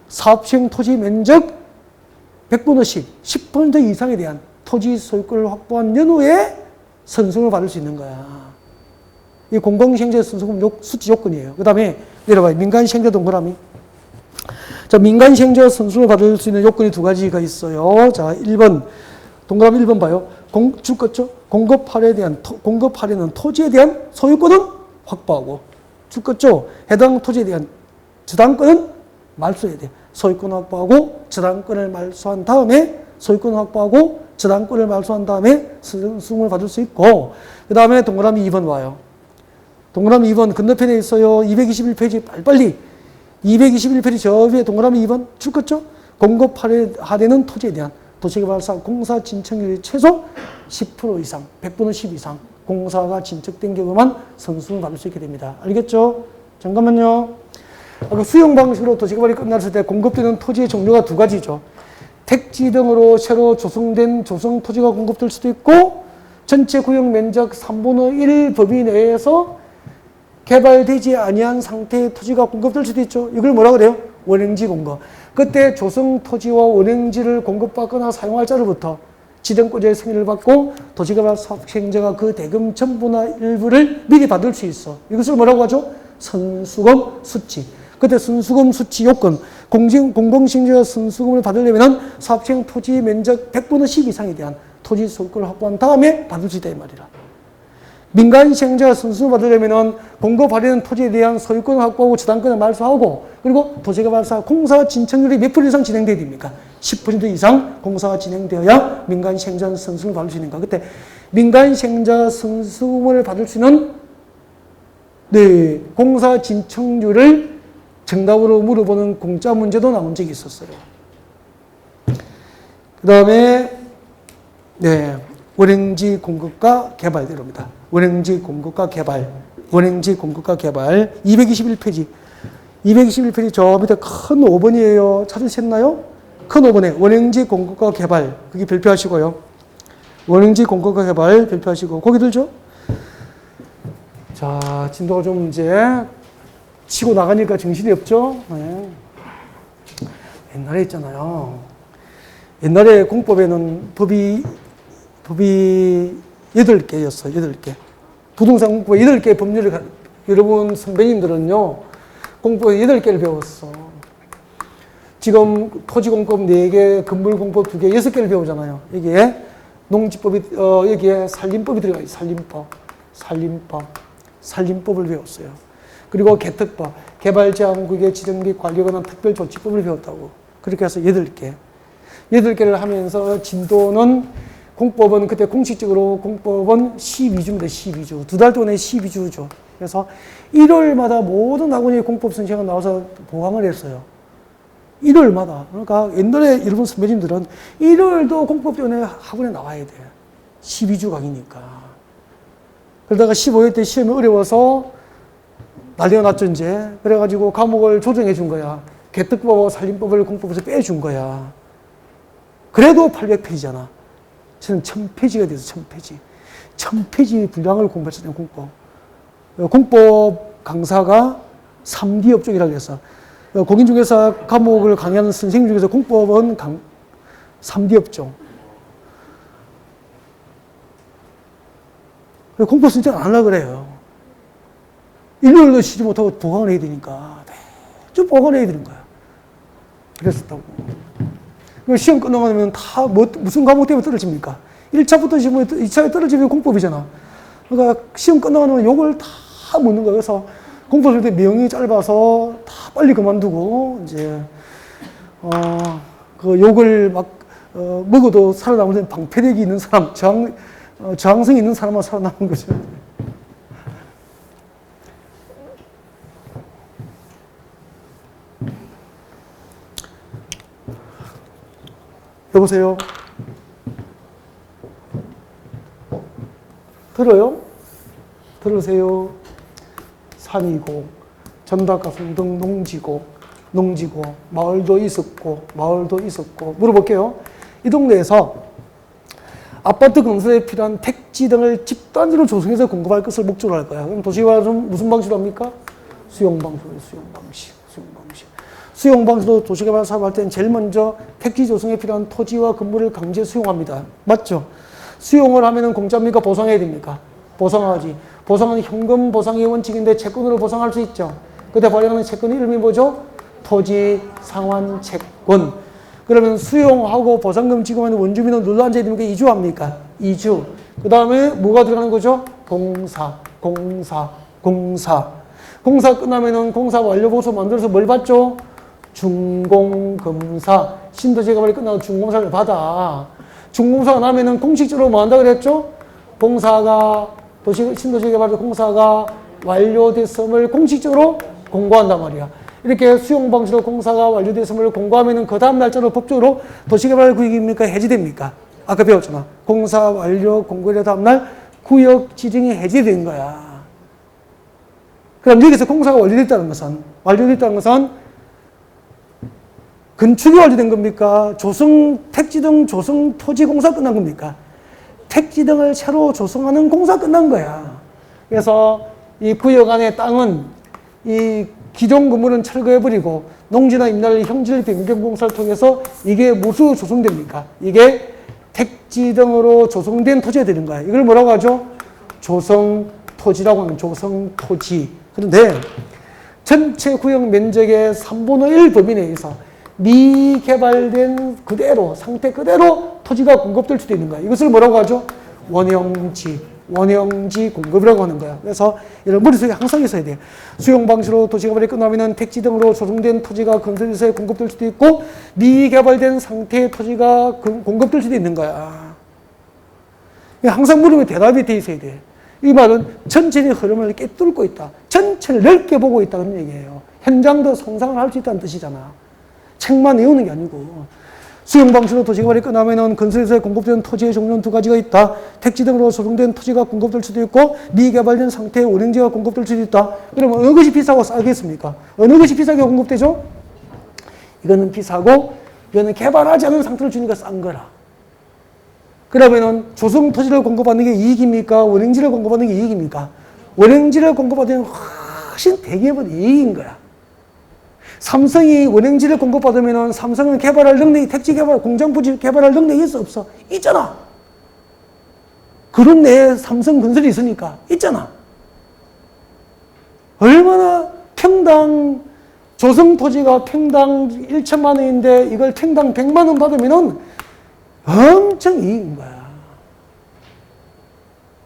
사업시행 토지 면적 100분의 10, 10% 이상에 대한 토지 소유권을 확보한 연후에 선수금을 받을 수 있는 거야. 이 공공시행자 선수금 수치 요건이에요. 그 다음에 내려봐요. 민간시행자 동그라미. 자, 민간시행자 선수금을 받을 수 있는 요건이 두 가지가 있어요. 자, 1번 동그라미 1번 봐요. 줄 것죠? 공급할애는 토지에 대한 소유권은 확보하고 줄 것죠? 해당 토지에 대한 저당권은 말소해야 돼. 소유권 확보하고 저당권을 말소한 다음에 선수금을 받을 수 있고 그 다음에 동그라미 2번 와요. 동그라미 2번 건너편에 있어요. 221페이지 빨리 221페이지 저 위에 동그라미 2번 줄 것죠? 공급하되는 토지에 대한 도시개발사 공사 진척률이 최소 10% 이상, 100분의 10 이상 공사가 진척된 경우만 선수금을 받을 수 있게 됩니다. 알겠죠? 잠깐만요. 아까 수용 방식으로 도시개발이 끝났을 때 공급되는 토지의 종류가 두 가지죠. 택지 등으로 새로 조성된 조성 토지가 공급될 수도 있고 전체 구역 면적 3분의 1 범위 내에서 개발되지 아니한 상태의 토지가 공급될 수도 있죠. 이걸 뭐라 그래요? 원행지 공급. 그때 조성 토지와 원행지를 공급받거나 사용할 자로부터 지정권자의 승인을 받고 도시개발 사업시행자가 그 대금 전부나 일부를 미리 받을 수 있어. 이것을 뭐라고 하죠? 선수금 수치. 그때 선수금 수치 요건. 공공시행자가 선수금을 받으려면 사업시행 토지 면적 100분의 10 이상에 대한 토지 소유권을 확보한 다음에 받을 수 있다 이 말이라. 민간시행자가 선수금을 받으려면 공급하려는 토지에 대한 소유권을 확보하고 저당권을 말소하고 그리고 도시개발사 공사 진척률이 몇 % 이상 진행돼야 됩니까? 10% 이상 공사가 진행되어야 민간시행자 선수금을 받을 수 있는가. 그때 민간시행자 선수금을 받을 수 있는 공사 진척률을 정답으로 물어보는 공짜 문제도 나온 적이 있었어요. 그 다음에 원행지 공급과 개발대로입니다. 원행지 공급과 개발. 221페이지 저 밑에 큰 5번이에요. 찾으셨나요? 큰 5번에 원행지 공급과 개발. 그게 별표하시고요. 원행지 공급과 개발 별표하시고 거기 들죠? 자, 진도가 좀 이제 치고 나가니까 정신이 없죠? 네. 옛날에 있잖아요. 옛날에 공법에는 법이 8개였어요. 8개. 부동산 공법 8개 법률을, 여러분 선배님들은요, 공법 8개를 배웠어. 지금 토지공법 4개, 건물공법 2개, 6개를 배우잖아요. 여기에 농지법이, 여기에 산림법이 들어가 있어요. 산림법을 배웠어요. 그리고 개특법, 개발제한구역의 지정 및 관리에 관한 특별조치법을 배웠다고. 그렇게 해서 8개. 8개를 하면서 진도는 공법은 그때 공식적으로 공법은 12주입니다. 12주. 2달 동안에 12주죠. 그래서 1월마다 모든 학원의 공법 선생님이 나와서 보강을 했어요. 1월마다. 그러니까 옛날에 여러분 선배님들은 1월도 공법 때문에 학원에 나와야 돼. 12주 강의니까. 그러다가 15회 때 시험이 어려워서 난리가 났죠, 이제. 그래가지고 과목을 조정해 준 거야. 개특법하고 산림법을 공법에서 빼준 거야. 그래도 800페이지잖아. 저는 1000페이지가 돼서 1000페이지. 1000페이지 분량을 공부했어요, 공법. 공법 강사가 3D 업종이라고 해서. 공인중개사 과목을 강의하는 선생님 중에서 공법은 3D 업종. 공법 선생 안 하려고 그래요. 일요일도 쉬지 못하고 보강을 해야 되니까. 좀 보강을 해야 되는 거야. 그랬었다고. 시험 끝나고 나면 다 무슨 과목 때문에 떨어집니까? 1차부터 시험 2차에 떨어지면 공법이잖아. 그러니까 시험 끝나고 나면 욕을 다 먹는 거야. 그래서 공법 쓸 때 명이 짧아서 다 빨리 그만두고, 이제, 그 욕을 막, 먹어도 살아남는 방패력이 있는 사람, 저항성이 있는 사람만 살아남는 거죠. 여보세요? 들어요? 들으세요? 산이고, 전닭가슴 등 농지고, 마을도 있었고, 물어볼게요. 이 동네에서 아파트 건설에 필요한 택지 등을 집단지로 조성해서 공급할 것을 목적으로 할 거야. 그럼 도시개발은 무슨 방식으로 합니까? 수용 방식으로 도시개발 사업할 때는 제일 먼저 택지 조성에 필요한 토지와 건물을 강제 수용합니다. 맞죠? 수용을 하면은 공짜입니까? 보상해야 됩니까? 보상하지. 보상은 현금 보상의 원칙인데 채권으로 보상할 수 있죠. 그때 발행하는 채권 이름이 뭐죠? 토지 상환 채권. 그러면 수용하고 보상금 지급하는 원주민은 눌러 앉아야 됩니까? 이주합니까? 이주. 그 다음에 뭐가 들어가는 거죠? 공사 끝나면은 공사 완료보고서 만들어서 뭘 받죠? 중공검사. 신도시개발이 끝나고 중공사를 받아. 중공사가 나면은 공식적으로 뭐 한다 그랬죠? 공사가 신도시개발 공사가 완료됐음을 공식적으로 공고한단 말이야. 이렇게 수용 방식으로 공사가 완료됐음을 공고하면은 그 다음 날짜로 법적으로 도시개발 구역입니까? 해지됩니까? 아까 배웠잖아. 공사 완료 공고의 다음 날 구역 지정이 해지된 거야. 그럼 여기서 공사가 완료됐다는 것은 건축이 완료된 겁니까? 택지 등 조성 토지 공사 끝난 겁니까? 택지 등을 새로 조성하는 공사 끝난 거야. 그래서 이 구역 안의 땅은 이 기존 건물은 철거해버리고 농지나 임날 형질 변경 공사를 통해서 이게 무엇으로 조성됩니까? 이게 택지 등으로 조성된 토지가 되는 거야. 이걸 뭐라고 하죠? 조성토지라고 하는 조성토지. 그런데 전체 구역 면적의 3분의 1 범위 내에서 미개발된 그대로, 상태 그대로 토지가 공급될 수도 있는 거야. 이것을 뭐라고 하죠? 원형지 공급이라고 하는 거야. 그래서 이런 머릿속에 항상 있어야 돼. 수용 방식으로 도시개발이 끝나면은 택지 등으로 조성된 토지가 건설에서 공급될 수도 있고, 미개발된 상태의 토지가 공급될 수도 있는 거야. 항상 물으면 대답이 돼 있어야 돼. 이 말은 전체의 흐름을 깨뚫고 있다. 전체를 넓게 보고 있다는 얘기예요. 현장도 상상을 할 수 있다는 뜻이잖아. 책만 외우는 게 아니고. 수용 방식으로 도시개발이 끝나면은 건설에서 공급되는 토지의 종류는 두 가지가 있다. 택지 등으로 조성된 토지가 공급될 수도 있고, 미개발된 상태의 원형지가 공급될 수도 있다. 그러면 어느 것이 비싸고 싸겠습니까? 어느 것이 비싸게 공급되죠? 이거는 비싸고, 이거는 개발하지 않은 상태를 주니까 싼 거라. 그러면은 조성 토지를 공급받는 게 이익입니까? 원형지를 공급받는 게 이익입니까? 원형지를 공급받으면 훨씬 대기업은 이익인 거야. 삼성이 원형지를 공급받으면 삼성은 개발할 능력이, 택지 개발, 공장 부지 개발할 능력이 있어, 없어? 있잖아. 그런 내에 삼성건설이 있으니까 있잖아. 얼마나 평당 조성 토지가 평당 1천만 원인데 이걸 평당 100만 원 받으면은 엄청 이익인 거야.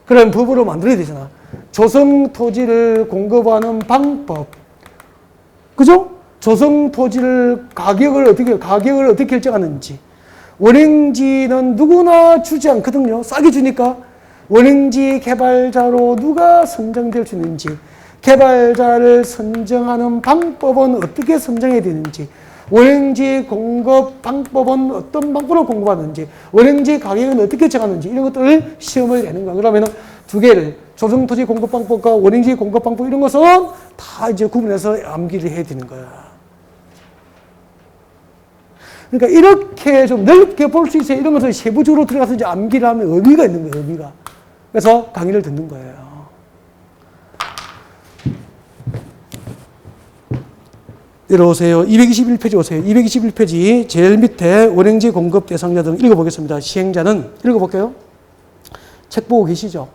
그럼 법으로 만들어야 되잖아. 조성 토지를 공급하는 방법. 그죠? 조성 토지를 가격을 어떻게 결정하는지. 원행지는 누구나 주지 않거든요. 싸게 주니까. 원행지 개발자로 누가 선정될 수 있는지. 개발자를 선정하는 방법은 어떻게 선정해야 되는지. 원행지 공급 방법은 어떤 방법으로 공급하는지. 원행지 가격은 어떻게 정하는지. 이런 것들을 시험을 내는 거야. 그러면 두 개를 조성토지 공급 방법과 원행지 공급 방법 이런 것은 다 이제 구분해서 암기를 해야 되는 거야. 그러니까 이렇게 좀 넓게 볼 수 있어야 이런 것을 세부적으로 들어가서 이제 암기를 하면 의미가 있는 거예요, 의미가. 그래서 강의를 듣는 거예요. 내려오세요. 221페이지 오세요. 221페이지 제일 밑에 원행지 공급 대상자 등 읽어보겠습니다. 시행자는 읽어볼게요. 책 보고 계시죠?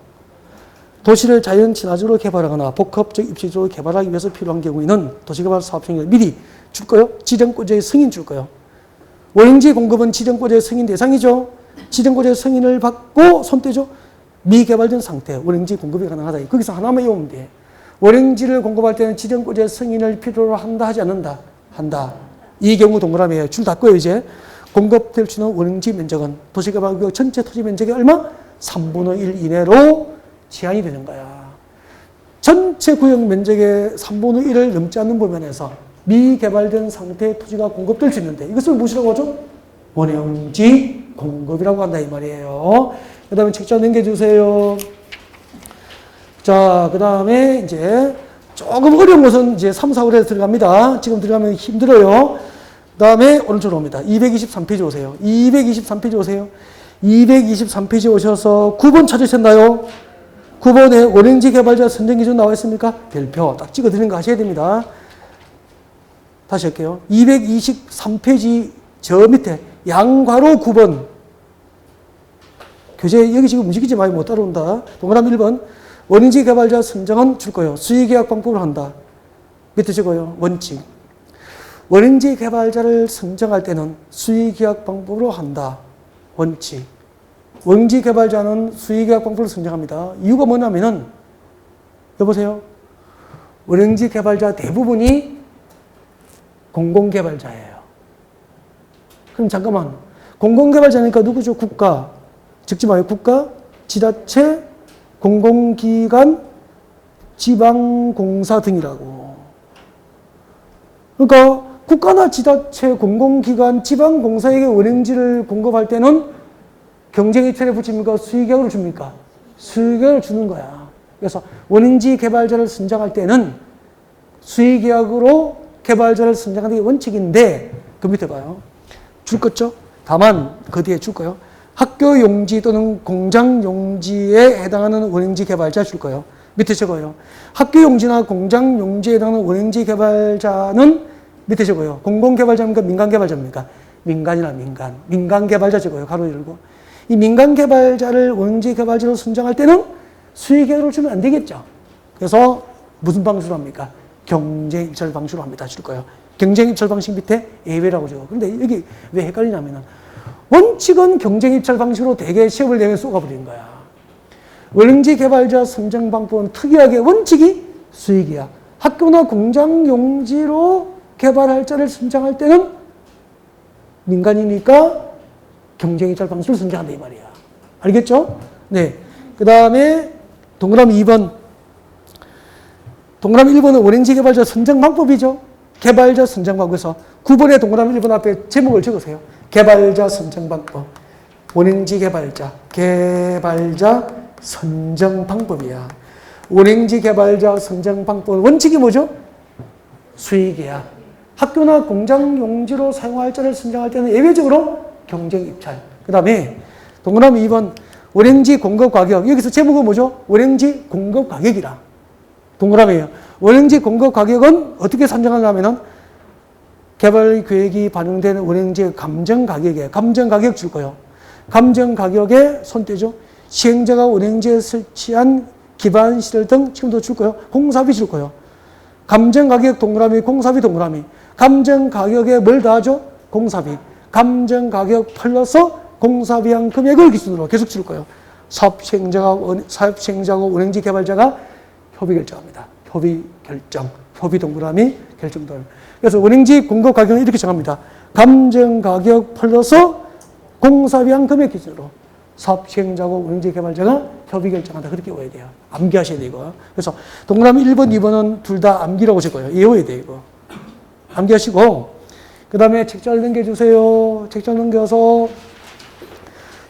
도시를 자연 친화적으로 개발하거나 복합적 입지적으로 개발하기 위해서 필요한 경우에는 도시개발 사업청에 미리 줄 거요. 지정권자의 승인 줄 거요. 원행지 공급은 지정권자의 승인 대상이죠. 지정권자의 승인을 받고 손떼죠. 미개발된 상태, 원행지 공급이 가능하다. 거기서 하나만 외우면 돼. 원행지를 공급할 때는 지정권자의 승인을 필요로 한다, 하지 않는다? 한다. 이 경우 동그라미에 줄 닫고요, 이제. 공급될 수 있는 원행지 면적은 도시개발구역 전체 토지 면적의 얼마? 3분의 1 이내로 제한이 되는 거야. 전체 구역 면적의 3분의 1을 넘지 않는 부분에서 미개발된 상태의 토지가 공급될 수 있는데 이것을 무엇이라고 하죠? 원행지 공급이라고 한다, 이 말이에요. 그 다음에 책자 넘겨주세요. 자, 그 다음에 이제 조금 어려운 것은 이제 3, 4, 5에 들어갑니다. 지금 들어가면 힘들어요. 그 다음에 오른쪽으로 옵니다. 223페이지 오세요. 223페이지 오세요. 223페이지 오셔서 9번 찾으셨나요? 9번에 원행지 개발자 선정 기준 나와 있습니까? 별표 딱 찍어 드리는 거 하셔야 됩니다. 다시 할게요. 223페이지 저 밑에 양괄호 9번. 교재 여기 지금 움직이지 말고 못 따라온다. 동그라미 1번. 원행지 개발자 선정은 줄 거예요. 수의계약 방법으로 한다. 밑에 적어요. 원칙. 원행지 개발자를 선정할 때는 수의계약 방법으로 한다. 원칙. 원행지 개발자는 수의계약 방법으로 선정합니다. 이유가 뭐냐면은, 여보세요? 원행지 개발자 대부분이 공공개발자예요. 그럼 잠깐만. 공공개발자니까 누구죠? 국가. 적지 마요. 국가, 지자체, 공공기관, 지방공사 등이라고. 그러니까 국가나 지자체, 공공기관, 지방공사에게 원행지를 공급할 때는 경쟁입찰에 붙입니까? 수의계약으로 줍니까? 수의계약을 주는 거야. 그래서 원행지 개발자를 선정할 때는 수의계약으로 개발자를 선정하는 게 원칙인데 그 밑에 봐요. 줄 거죠? 다만 그 뒤에 줄 거요. 학교 용지 또는 공장 용지에 해당하는 원행지 개발자 줄 거예요. 밑에 적어요. 학교 용지나 공장 용지에 해당하는 원행지 개발자는 밑에 적어요. 공공개발자입니까? 민간개발자입니까? 민간이나 민간. 민간개발자 적어요. 가로 열고. 이 민간개발자를 원행지 개발자로 선정할 때는 수의계약으로 주면 안 되겠죠. 그래서 무슨 방식으로 합니까? 경쟁입찰 방식으로 합니다. 줄 거예요. 경쟁입찰 방식 밑에 예외라고 적어. 근데 여기 왜 헷갈리냐면은 원칙은 경쟁입찰 방식으로 대개 시험을 내면 쏘가버린 거야. 원행지 개발자 선정 방법은 특이하게 원칙이 수의계약. 학교나 공장 용지로 개발할 자를 선정할 때는 민간이니까 경쟁입찰 방식으로 선정한다 이 말이야. 알겠죠? 네. 그 다음에 동그라미 2번. 동그라미 1번은 원행지 개발자 선정 방법이죠. 개발자 선정 방법에서 9번의 동그라미 1번 앞에 제목을 적으세요. 개발자 선정 방법. 원행지 개발자. 개발자 선정 방법이야. 원행지 개발자 선정 방법. 원칙이 뭐죠? 수의계약. 학교나 공장 용지로 사용할 자를 선정할 때는 예외적으로 경쟁입찰. 그 다음에 동그라미 2번. 원행지 공급 가격. 여기서 제목은 뭐죠? 원행지 공급 가격이라. 동그라미예요. 원행지 공급 가격은 어떻게 산정하냐면은 개발 계획이 반영된 원행지 감정 가격에 감정 가격 줄 거예요. 감정 가격에 손떼죠. 시행자가 운행지에 설치한 기반 시설 등 책임도 줄 거예요. 공사비 줄 거예요. 감정가격 동그라미, 공사비 동그라미. 감정가격에 뭘 더하죠? 공사비. 감정가격 플러스 공사비용 금액을 기준으로 계속 줄 거예요. 사업 시행자하고 운행지 개발자가 협의 결정합니다. 협의 결정. 협의 동그라미 결정들. 그래서 운행지 공급 가격은 이렇게 정합니다. 감정가격 플러스 공사비용 금액 기준으로 사업 시행자하고 운행지 개발자가 협의 결정한다. 그렇게 외워야 돼요. 암기하셔야 돼요, 이거. 그래서 동그라미 1번, 2번은 둘 다 암기라고 하실 거예요. 외워야 돼요, 이거. 암기하시고, 그 다음에 책잘 넘겨주세요. 책잘 넘겨서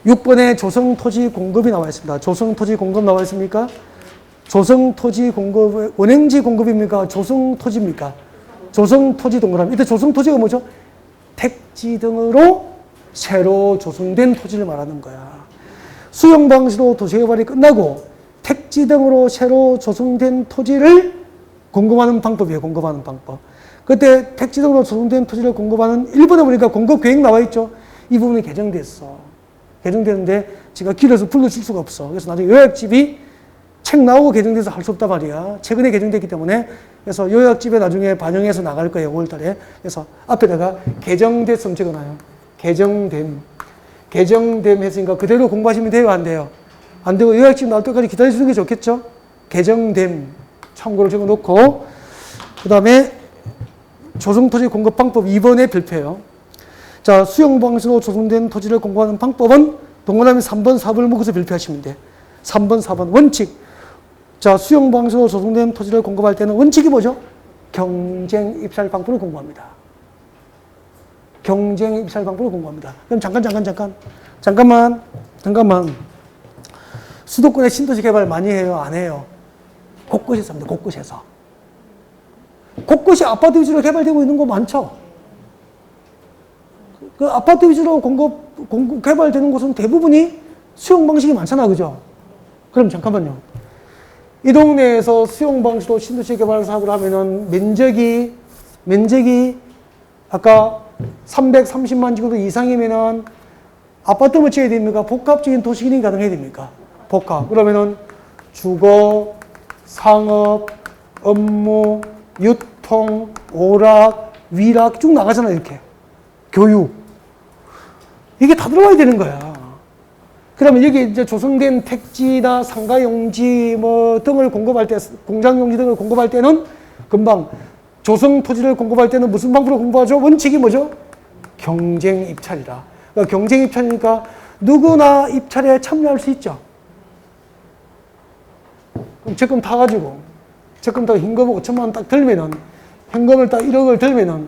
6번에 조성토지 공급이 나와 있습니다. 조성토지 공급 나와 있습니까? 조성토지 공급, 운행지 공급입니까? 조성토지입니까? 조성토지 동그라미. 이때 조성토지가 뭐죠? 택지 등으로 새로 조성된 토지를 말하는 거야. 수용 방식으로 도시개발이 끝나고 택지 등으로 새로 조성된 토지를 공급하는 방법이에요. 공급하는 방법. 그때 택지 등으로 조성된 토지를 공급하는 1번에 보니까 공급 계획 나와 있죠. 이 부분이 개정됐어. 개정되는데 제가 길어서 불러줄 수가 없어. 그래서 나중에 요약집이 책 나오고 개정돼서 할 수 없단 말이야. 최근에 개정됐기 때문에. 그래서 요약집에 나중에 반영해서 나갈 거예요. 5월 달에. 그래서 앞에다가 개정됐음 적어놔요. 개정됨. 개정됨 했으니까 그대로 공부하시면 돼요? 안 돼요? 안 되고 요약집 나올 때까지 기다리시는 게 좋겠죠? 개정됨. 참고로 적어놓고 그 다음에 조성토지 공급 방법 2번의 별표예요. 자, 수용 방식으로 조성된 토지를 공급하는 방법은 동그라미 3번, 4번을 묶어서 별표하시면 돼. 3번, 4번 원칙. 자, 수용 방식으로 조성된 토지를 공급할 때는 원칙이 뭐죠? 경쟁 입찰 방법을 공부합니다. 경쟁 입찰 방법을 공부합니다. 그럼 잠깐만. 수도권에 신도시 개발 많이 해요? 안 해요? 곳곳에서 합니다. 곳곳에서. 곳곳이 아파트 위주로 개발되고 있는 거 많죠? 그 아파트 위주로 개발되는 곳은 대부분이 수용 방식이 많잖아, 그죠? 그럼 잠깐만요. 이 동네에서 수용 방식으로 신도시 개발 사업을 하면은 면적이 아까 330만 제곱미터 이상이면은 아파트만 지어야 됩니까? 복합적인 도시 기능이 가능해야 됩니까? 복합. 그러면은 주거, 상업, 업무, 유통, 오락, 위락 쭉 나가잖아, 이렇게. 교육. 이게 다 들어가야 되는 거야. 그러면 여기 이제 조성된 택지나 상가용지 뭐 등을 공급할 때, 공장용지 등을 공급할 때는 금방 조성 토지를 공급할 때는 무슨 방법으로 공부하죠? 원칙이 뭐죠? 경쟁 입찰이라. 그러니까 경쟁 입찰이니까 누구나 입찰에 참여할 수 있죠. 그럼 적금 타가지고, 적금 타고 현금 5천만 원 딱 들면은, 현금을 딱 1억을 들면은,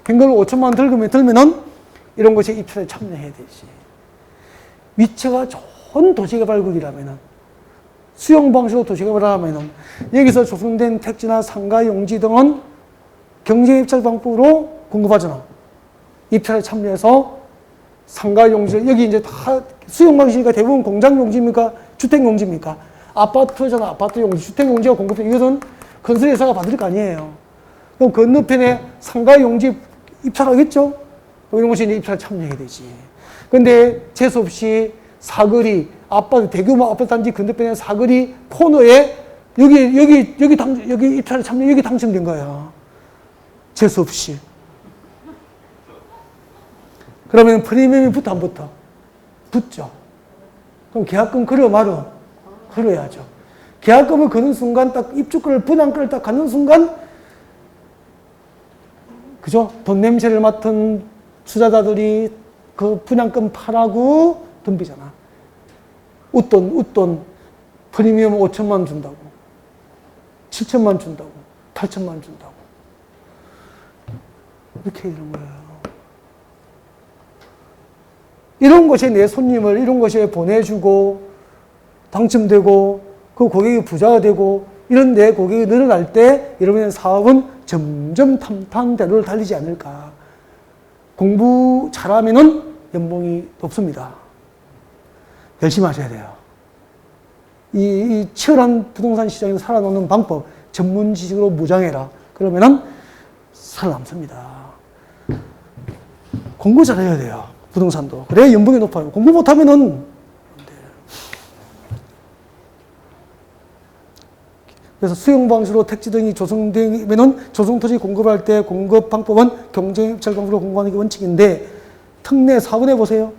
현금을 5천만 원 들면은, 이런 것에 입찰에 참여해야 되지. 위치가 좋은 도시개발국이라면은, 수용 방식으로 도시개발을 하면은, 여기서 조성된 택지나 상가 용지 등은 경쟁 입찰 방법으로 공급하잖아. 입찰에 참여해서 상가 용지, 여기 이제 다 수용 방식이니까 대부분 공장 용지입니까? 주택 용지입니까? 아파트잖아. 아파트 용지, 주택 용지가 공급해. 이것은 건설회사가 받을 거 아니에요. 그럼 건너편에 상가 용지 입찰하겠죠? 이런 것이 이제 입찰에 참여해야 되지. 근데 재수없이 사거리, 아파트, 대규모 아파트 단지 건너편에 사거리 코너에 여기 입찰에 참여, 여기 당첨된 거야. 재수없이. 그러면 프리미엄이 붙어, 안 붙어? 붙죠. 그럼 계약금 걸어, 말어? 걸어야죠. 계약금을 거는 순간, 딱 입주권을, 분양권을 딱 갖는 순간, 그죠? 돈 냄새를 맡은 투자자들이 그 분양금 파라고 덤비잖아. 웃돈, 프리미엄 5천만 원 준다고. 7천만 원 준다고. 8천만 원 준다고. 이렇게 이런 거예요. 이런 것에 내 손님을 이런 것에 보내주고, 당첨되고, 그 고객이 부자가 되고, 이런 내 고객이 늘어날 때, 여러분의 사업은 점점 탄탄대로를 달리지 않을까. 공부 잘하면은 연봉이 높습니다. 열심히 하셔야 돼요. 이 치열한 부동산 시장에서 살아남는 방법, 전문 지식으로 무장해라. 그러면은 살아남습니다. 공부 잘해야 돼요. 부동산도. 그래야 연봉이 높아요. 공부 못하면은 안 돼요. 그래서 수용 방식으로 택지 등이 조성되면은 조성토지 공급할 때 공급 방법은 경쟁입찰 방식으로 공급하는 게 원칙인데 특례 4번에 보세요.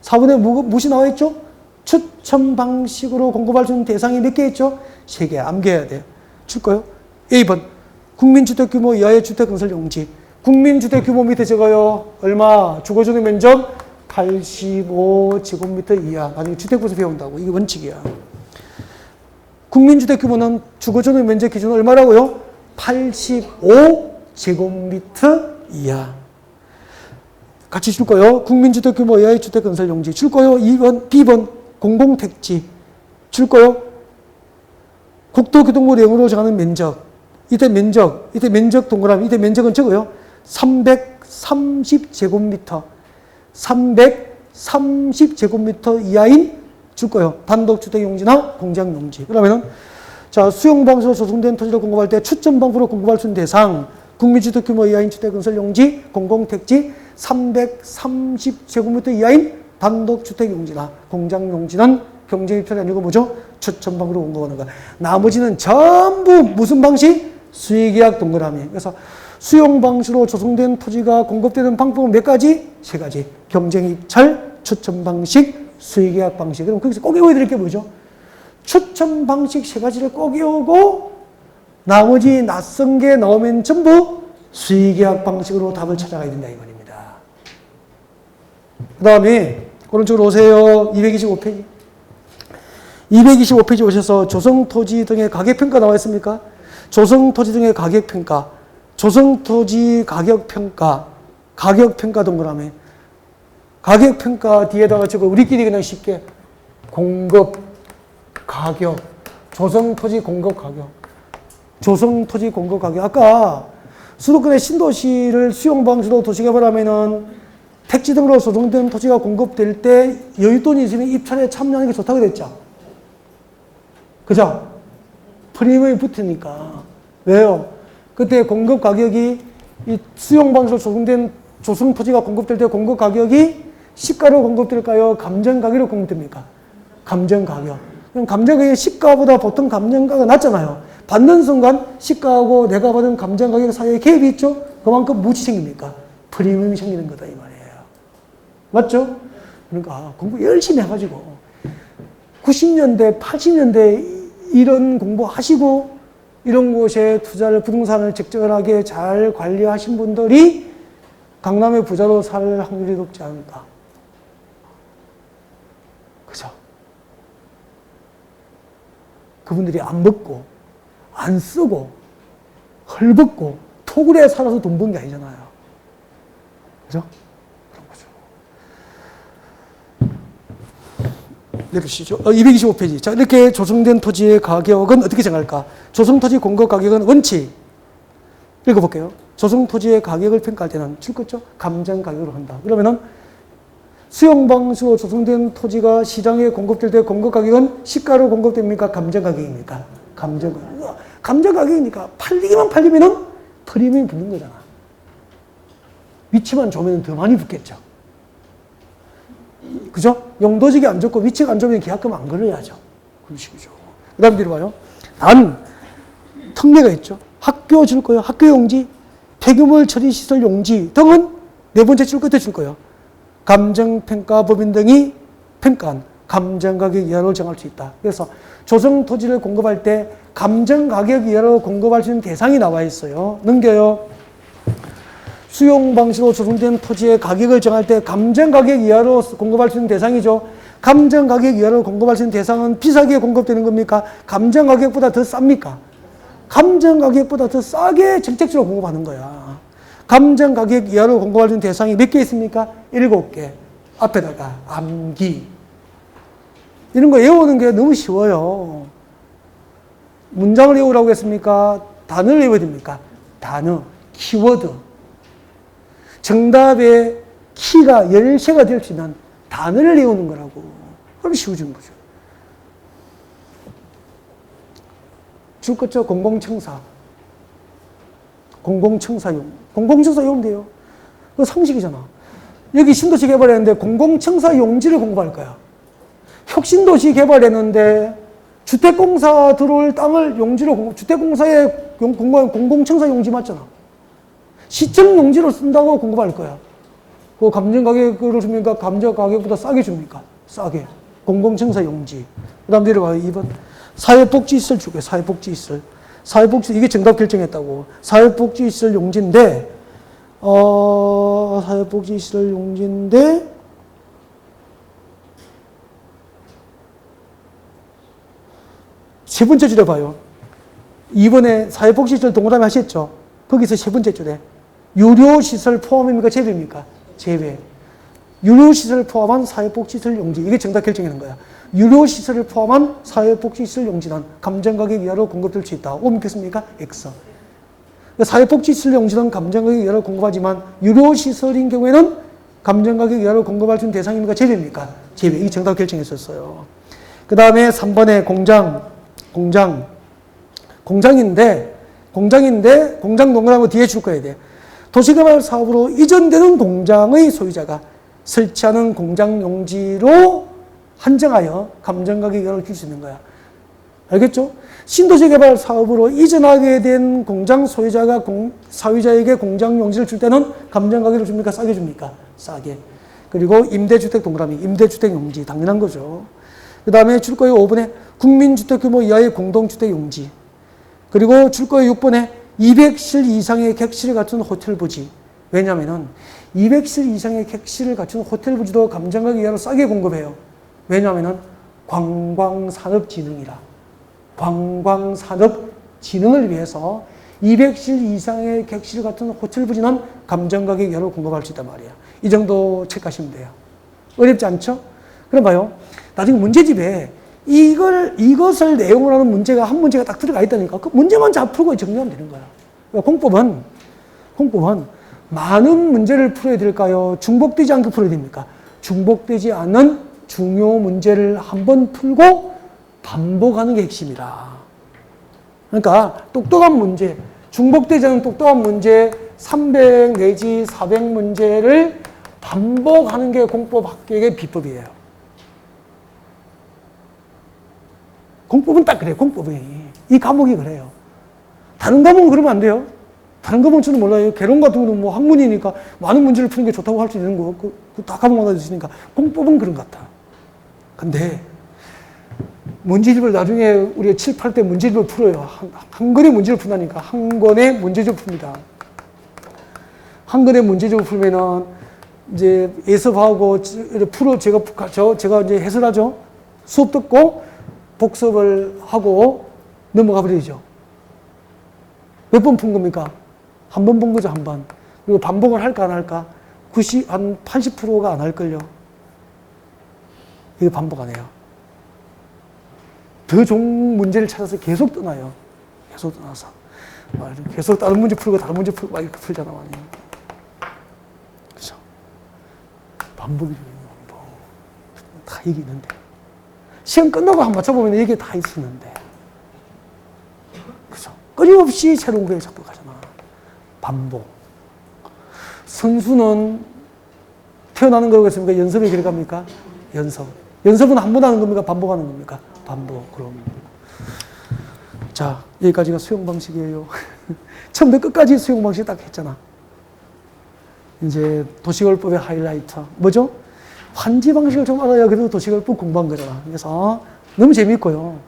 4번에 무엇이 나와 있죠? 추천 방식으로 공급할 수 있는 대상이 몇 개 있죠? 3개. 암기해야 돼요. 줄까요? A번 국민주택 규모 이하의 주택 건설 용지. 국민주택 규모 밑에 적어요. 얼마? 주거주택 면적 85제곱미터 이하. 나중에 주택부에서 배운다고. 이게 원칙이야. 국민주택 규모는 주거주택 면적 기준 얼마라고요? 85제곱미터 이하. 같이 줄 거요. 국민주택 규모 이하의 주택 건설 용지. 줄 거요. 2번, B번 공공택지. 줄 거요. 국토교통부 내용으로 정하는 면적. 이때 면적 동그라미. 이때 면적은 적어요. 330제곱미터. 330제곱미터 이하인 줄 거예요. 단독주택 용지나 공장 용지. 그러면은, 자, 수용 방식으로 조성된 토지를 공급할 때 추천 방법으로 공급할 수 있는 대상, 국민주택 규모 이하인 주택 건설 용지, 공공택지, 330제곱미터 이하인 단독주택 용지나 공장 용지는 경쟁입찰이 아니고 뭐죠? 추천 방법으로 공급하는 거. 나머지는 전부 무슨 방식? 수의계약 동그라미. 그래서 수용 방식으로 조성된 토지가 공급되는 방법은 몇 가지? 3가지. 경쟁입찰, 추천 방식, 수의계약 방식. 그럼 거기서 꼭 외워드릴 게 뭐죠? 추천 방식 3가지를 꼭 외우고 나머지 낯선 게 나오면 전부 수의계약 방식으로 답을 찾아가야 된다 이 말입니다. 그 다음에 오른쪽으로 오세요. 225페이지. 225페이지 오셔서 조성토지 등의 가격평가 나와 있습니까? 조성토지 등의 가격평가. 조성토지 가격평가. 가격평가 동그라미. 가격평가 뒤에다가 적어 우리끼리 그냥 쉽게 공급 가격. 조성토지 공급 가격. 조성토지 공급 가격. 아까 수도권의 신도시를 수용 방식으로 도시개발하면은 택지 등으로 조성된 토지가 공급될 때 여윳돈이 있으면 입찰에 참여하는 게 좋다고 그랬죠. 그죠? 프리미엄이 붙으니까. 왜요? 그때 공급 가격이 이 수용 방식으로 조성된 조성 토지가 공급될 때 공급 가격이 시가로 공급될까요? 감정 가격으로 공급됩니까? 감정 가격. 그럼 감정 가격이 시가보다 보통 감정 가격이 낮잖아요. 받는 순간 시가하고 내가 받은 감정 가격 사이에 갭이 있죠? 그만큼 무엇이 생깁니까? 프리미엄이 생기는 거다 이 말이에요. 맞죠? 그러니까 공부 열심히 해가지고 90년대, 80년대 이런 공부하시고 이런 곳에 투자를 부동산을 적절하게 잘 관리하신 분들이 강남의 부자로 살 확률이 높지 않을까. 그죠? 그분들이 안 먹고 안 쓰고 헐벗고 토굴에 살아서 돈 번 게 아니잖아요. 그죠? 그런 거죠. 내리시죠. 225페이지. 자, 이렇게 조성된 토지의 가격은 어떻게 정할까? 조성토지 공급 가격은 원칙. 읽어볼게요. 조성토지의 가격을 평가할 때는 줄거죠? 감정 가격으로 한다. 그러면은 수용 방식으로 조성된 토지가 시장에 공급될 때 공급 가격은 시가로 공급됩니까? 감정 가격입니까? 감정 가격. 감정 가격이니까 팔리기만 팔리면은 프리미엄이 붙는 거잖아. 위치만 좋으면 더 많이 붙겠죠. 그죠? 용도직이 안 좋고 위치가 안 좋으면 계약금 안 걸어야죠. 그런 식이죠. 그 다음 뒤로 봐요. 단, 특례가 있죠. 학교 줄 거예요. 학교 용지, 폐기물 처리시설 용지 등은 네 번째 줄 끝에 줄 거예요. 감정평가법인 등이 평가한 감정가격 이하로 정할 수 있다. 그래서 조성토지를 공급할 때 감정가격 이하로 공급할 수 있는 대상이 나와 있어요. 넘겨요. 수용 방식으로 조성된 토지의 가격을 정할 때 감정가격 이하로 공급할 수 있는 대상이죠. 감정가격 이하로 공급할 수 있는 대상은 비싸게 공급되는 겁니까? 감정가격보다 더 쌉니까? 감정가격보다 더 싸게 정책적으로 공급하는 거야. 감정가격 이하로 공급할 수 있는 대상이 몇 개 있습니까? 7개. 앞에다가 암기. 이런 거 외우는 게 너무 쉬워요. 문장을 외우라고 했습니까? 단어를 외워야 됩니까? 단어, 키워드. 정답의 키가 열쇠가 될 수 있는 단어를 외우는 거라고. 그럼 쉬워지는 거죠. 줄 것죠? 공공청사. 공공청사용. 공공청사용 돼요. 그거 상식이잖아. 여기 신도시 개발했는데 공공청사 용지를 공급할 거야. 혁신도시 개발했는데 주택공사 들어올 땅을 용지로, 주택공사의 공공청사 용지 맞잖아. 시청 용지로 쓴다고 공급할 거야. 그 감정가격으로 줍니까? 감정가격보다 싸게 줍니까? 싸게. 공공청사 용지. 그 다음 내려가요. 2번. 사회복지시설 주고요. 사회복지시설. 사회복지, 이게 정답 결정했다고. 사회복지시설 용지인데, 사회복지시설 용지인데, 세 번째 줄에 봐요. 2번에 사회복지시설 동그라미 하셨죠? 거기서 세 번째 줄에. 유료시설 포함입니까? 제외입니까? 제외. 유료시설을 포함한 사회복지시설 용지. 이게 정답 결정하는 거야. 유료시설을 포함한 사회복지시설 용지는 감정가격 이하로 공급될 수 있다. O 믿겠습니까? X. 사회복지시설 용지는 감정가격 이하로 공급하지만 유료시설인 경우에는 감정가격 이하로 공급할 수 있는 대상입니까? 제외입니까? 제외. 이게 정답 결정했었어요. 그 다음에 3번에 공장인데 공장 동그라미 뒤에 줄 거야 돼. 도시개발 사업으로 이전되는 공장의 소유자가 설치하는 공장 용지로 한정하여 감정가격 이하를 줄 수 있는 거야. 알겠죠? 신도시 개발 사업으로 이전하게 된 공장 소유자가 사유자에게 공장 용지를 줄 때는 감정가격을 줍니까? 싸게 줍니까? 싸게. 그리고 임대주택 동그라미, 임대주택 용지. 당연한 거죠. 그 다음에 줄 거예요. 5번에 국민주택 규모 이하의 공동주택 용지. 그리고 줄 거예요. 6번에 200실 이상의 객실을 갖춘 호텔 부지. 왜냐면은 200실 이상의 객실을 갖춘 호텔 부지도 감정가격 이하로 싸게 공급해요. 왜냐면은 관광산업진흥이라. 관광산업진흥을 위해서 200실 이상의 객실 같은 호텔 부지는 감정가격 이하로 공급할 수 있단 말이에요. 이 정도 체크하시면 돼요. 어렵지 않죠? 그럼 봐요. 나중에 문제집에 이것을 내용으로 하는 문제가 한 문제가 딱 들어가 있다니까. 그 문제만 잘 풀고 정리하면 되는 거야. 그러니까 공법은 많은 문제를 풀어야 될까요? 중복되지 않게 풀어야 됩니까? 중복되지 않는 중요 문제를 한번 풀고 반복하는 게 핵심이다. 그러니까 똑똑한 문제, 중복되지 않는 똑똑한 문제 300 내지 400 문제를 반복하는 게 공법 합격의 비법이에요. 공법은 딱 그래요. 공법이. 이 과목이 그래요. 다른 과목은 그러면 안 돼요. 다른 과목은 저는 몰라요. 개론 같은 거는 뭐 학문이니까 많은 문제를 푸는 게 좋다고 할 수 있는 거. 다 과목마다 있으니까. 공법은 그런 것 같아. 근데 문제집을 나중에 우리가 7, 8대 문제집을 풀어요. 한 권의 문제를 푼다니까. 한 권의 문제집을 풉니다. 한 권의 문제집을 풀면은 이제 예습하고 제가 이제 해설하죠. 수업 듣고 복습을 하고 넘어가 버리죠. 몇 번 푼 겁니까? 한 번 본 거죠, 한 번. 그리고 반복을 할까 안 할까? 한 80%가 안 할걸요. 이거 반복 안 해요. 더 좋은 문제를 찾아서 계속 떠나요. 계속 떠나서. 계속 다른 문제 풀고 다른 문제 풀고 막 이렇게 풀잖아, 많이. 그죠? 반복이 반복. 다 얘기 있는데. 시험 끝나고 한번 맞춰보면 얘기 다 있었는데. 그죠? 끊임없이 새로운 거에 자꾸 가잖아. 반복. 선수는 태어나는 거겠습니까? 연습에 들어갑니까? 연습. 연습은 한 번 하는 겁니까? 반복하는 겁니까? 반복. 그럼. 자, 여기까지가 수용 방식이에요. 처음부터 끝까지 수용 방식 딱 했잖아. 이제 도시개발법의 하이라이트. 뭐죠? 환지 방식을 좀 알아야 그래도 도시개발법 공부한 거잖아. 그래서 너무 재밌고요.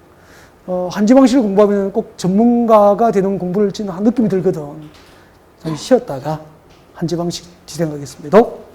환지 방식을 공부하면 꼭 전문가가 되는 공부를 하는 느낌이 들거든. 잠시 쉬었다가 환지 방식 진행하겠습니다.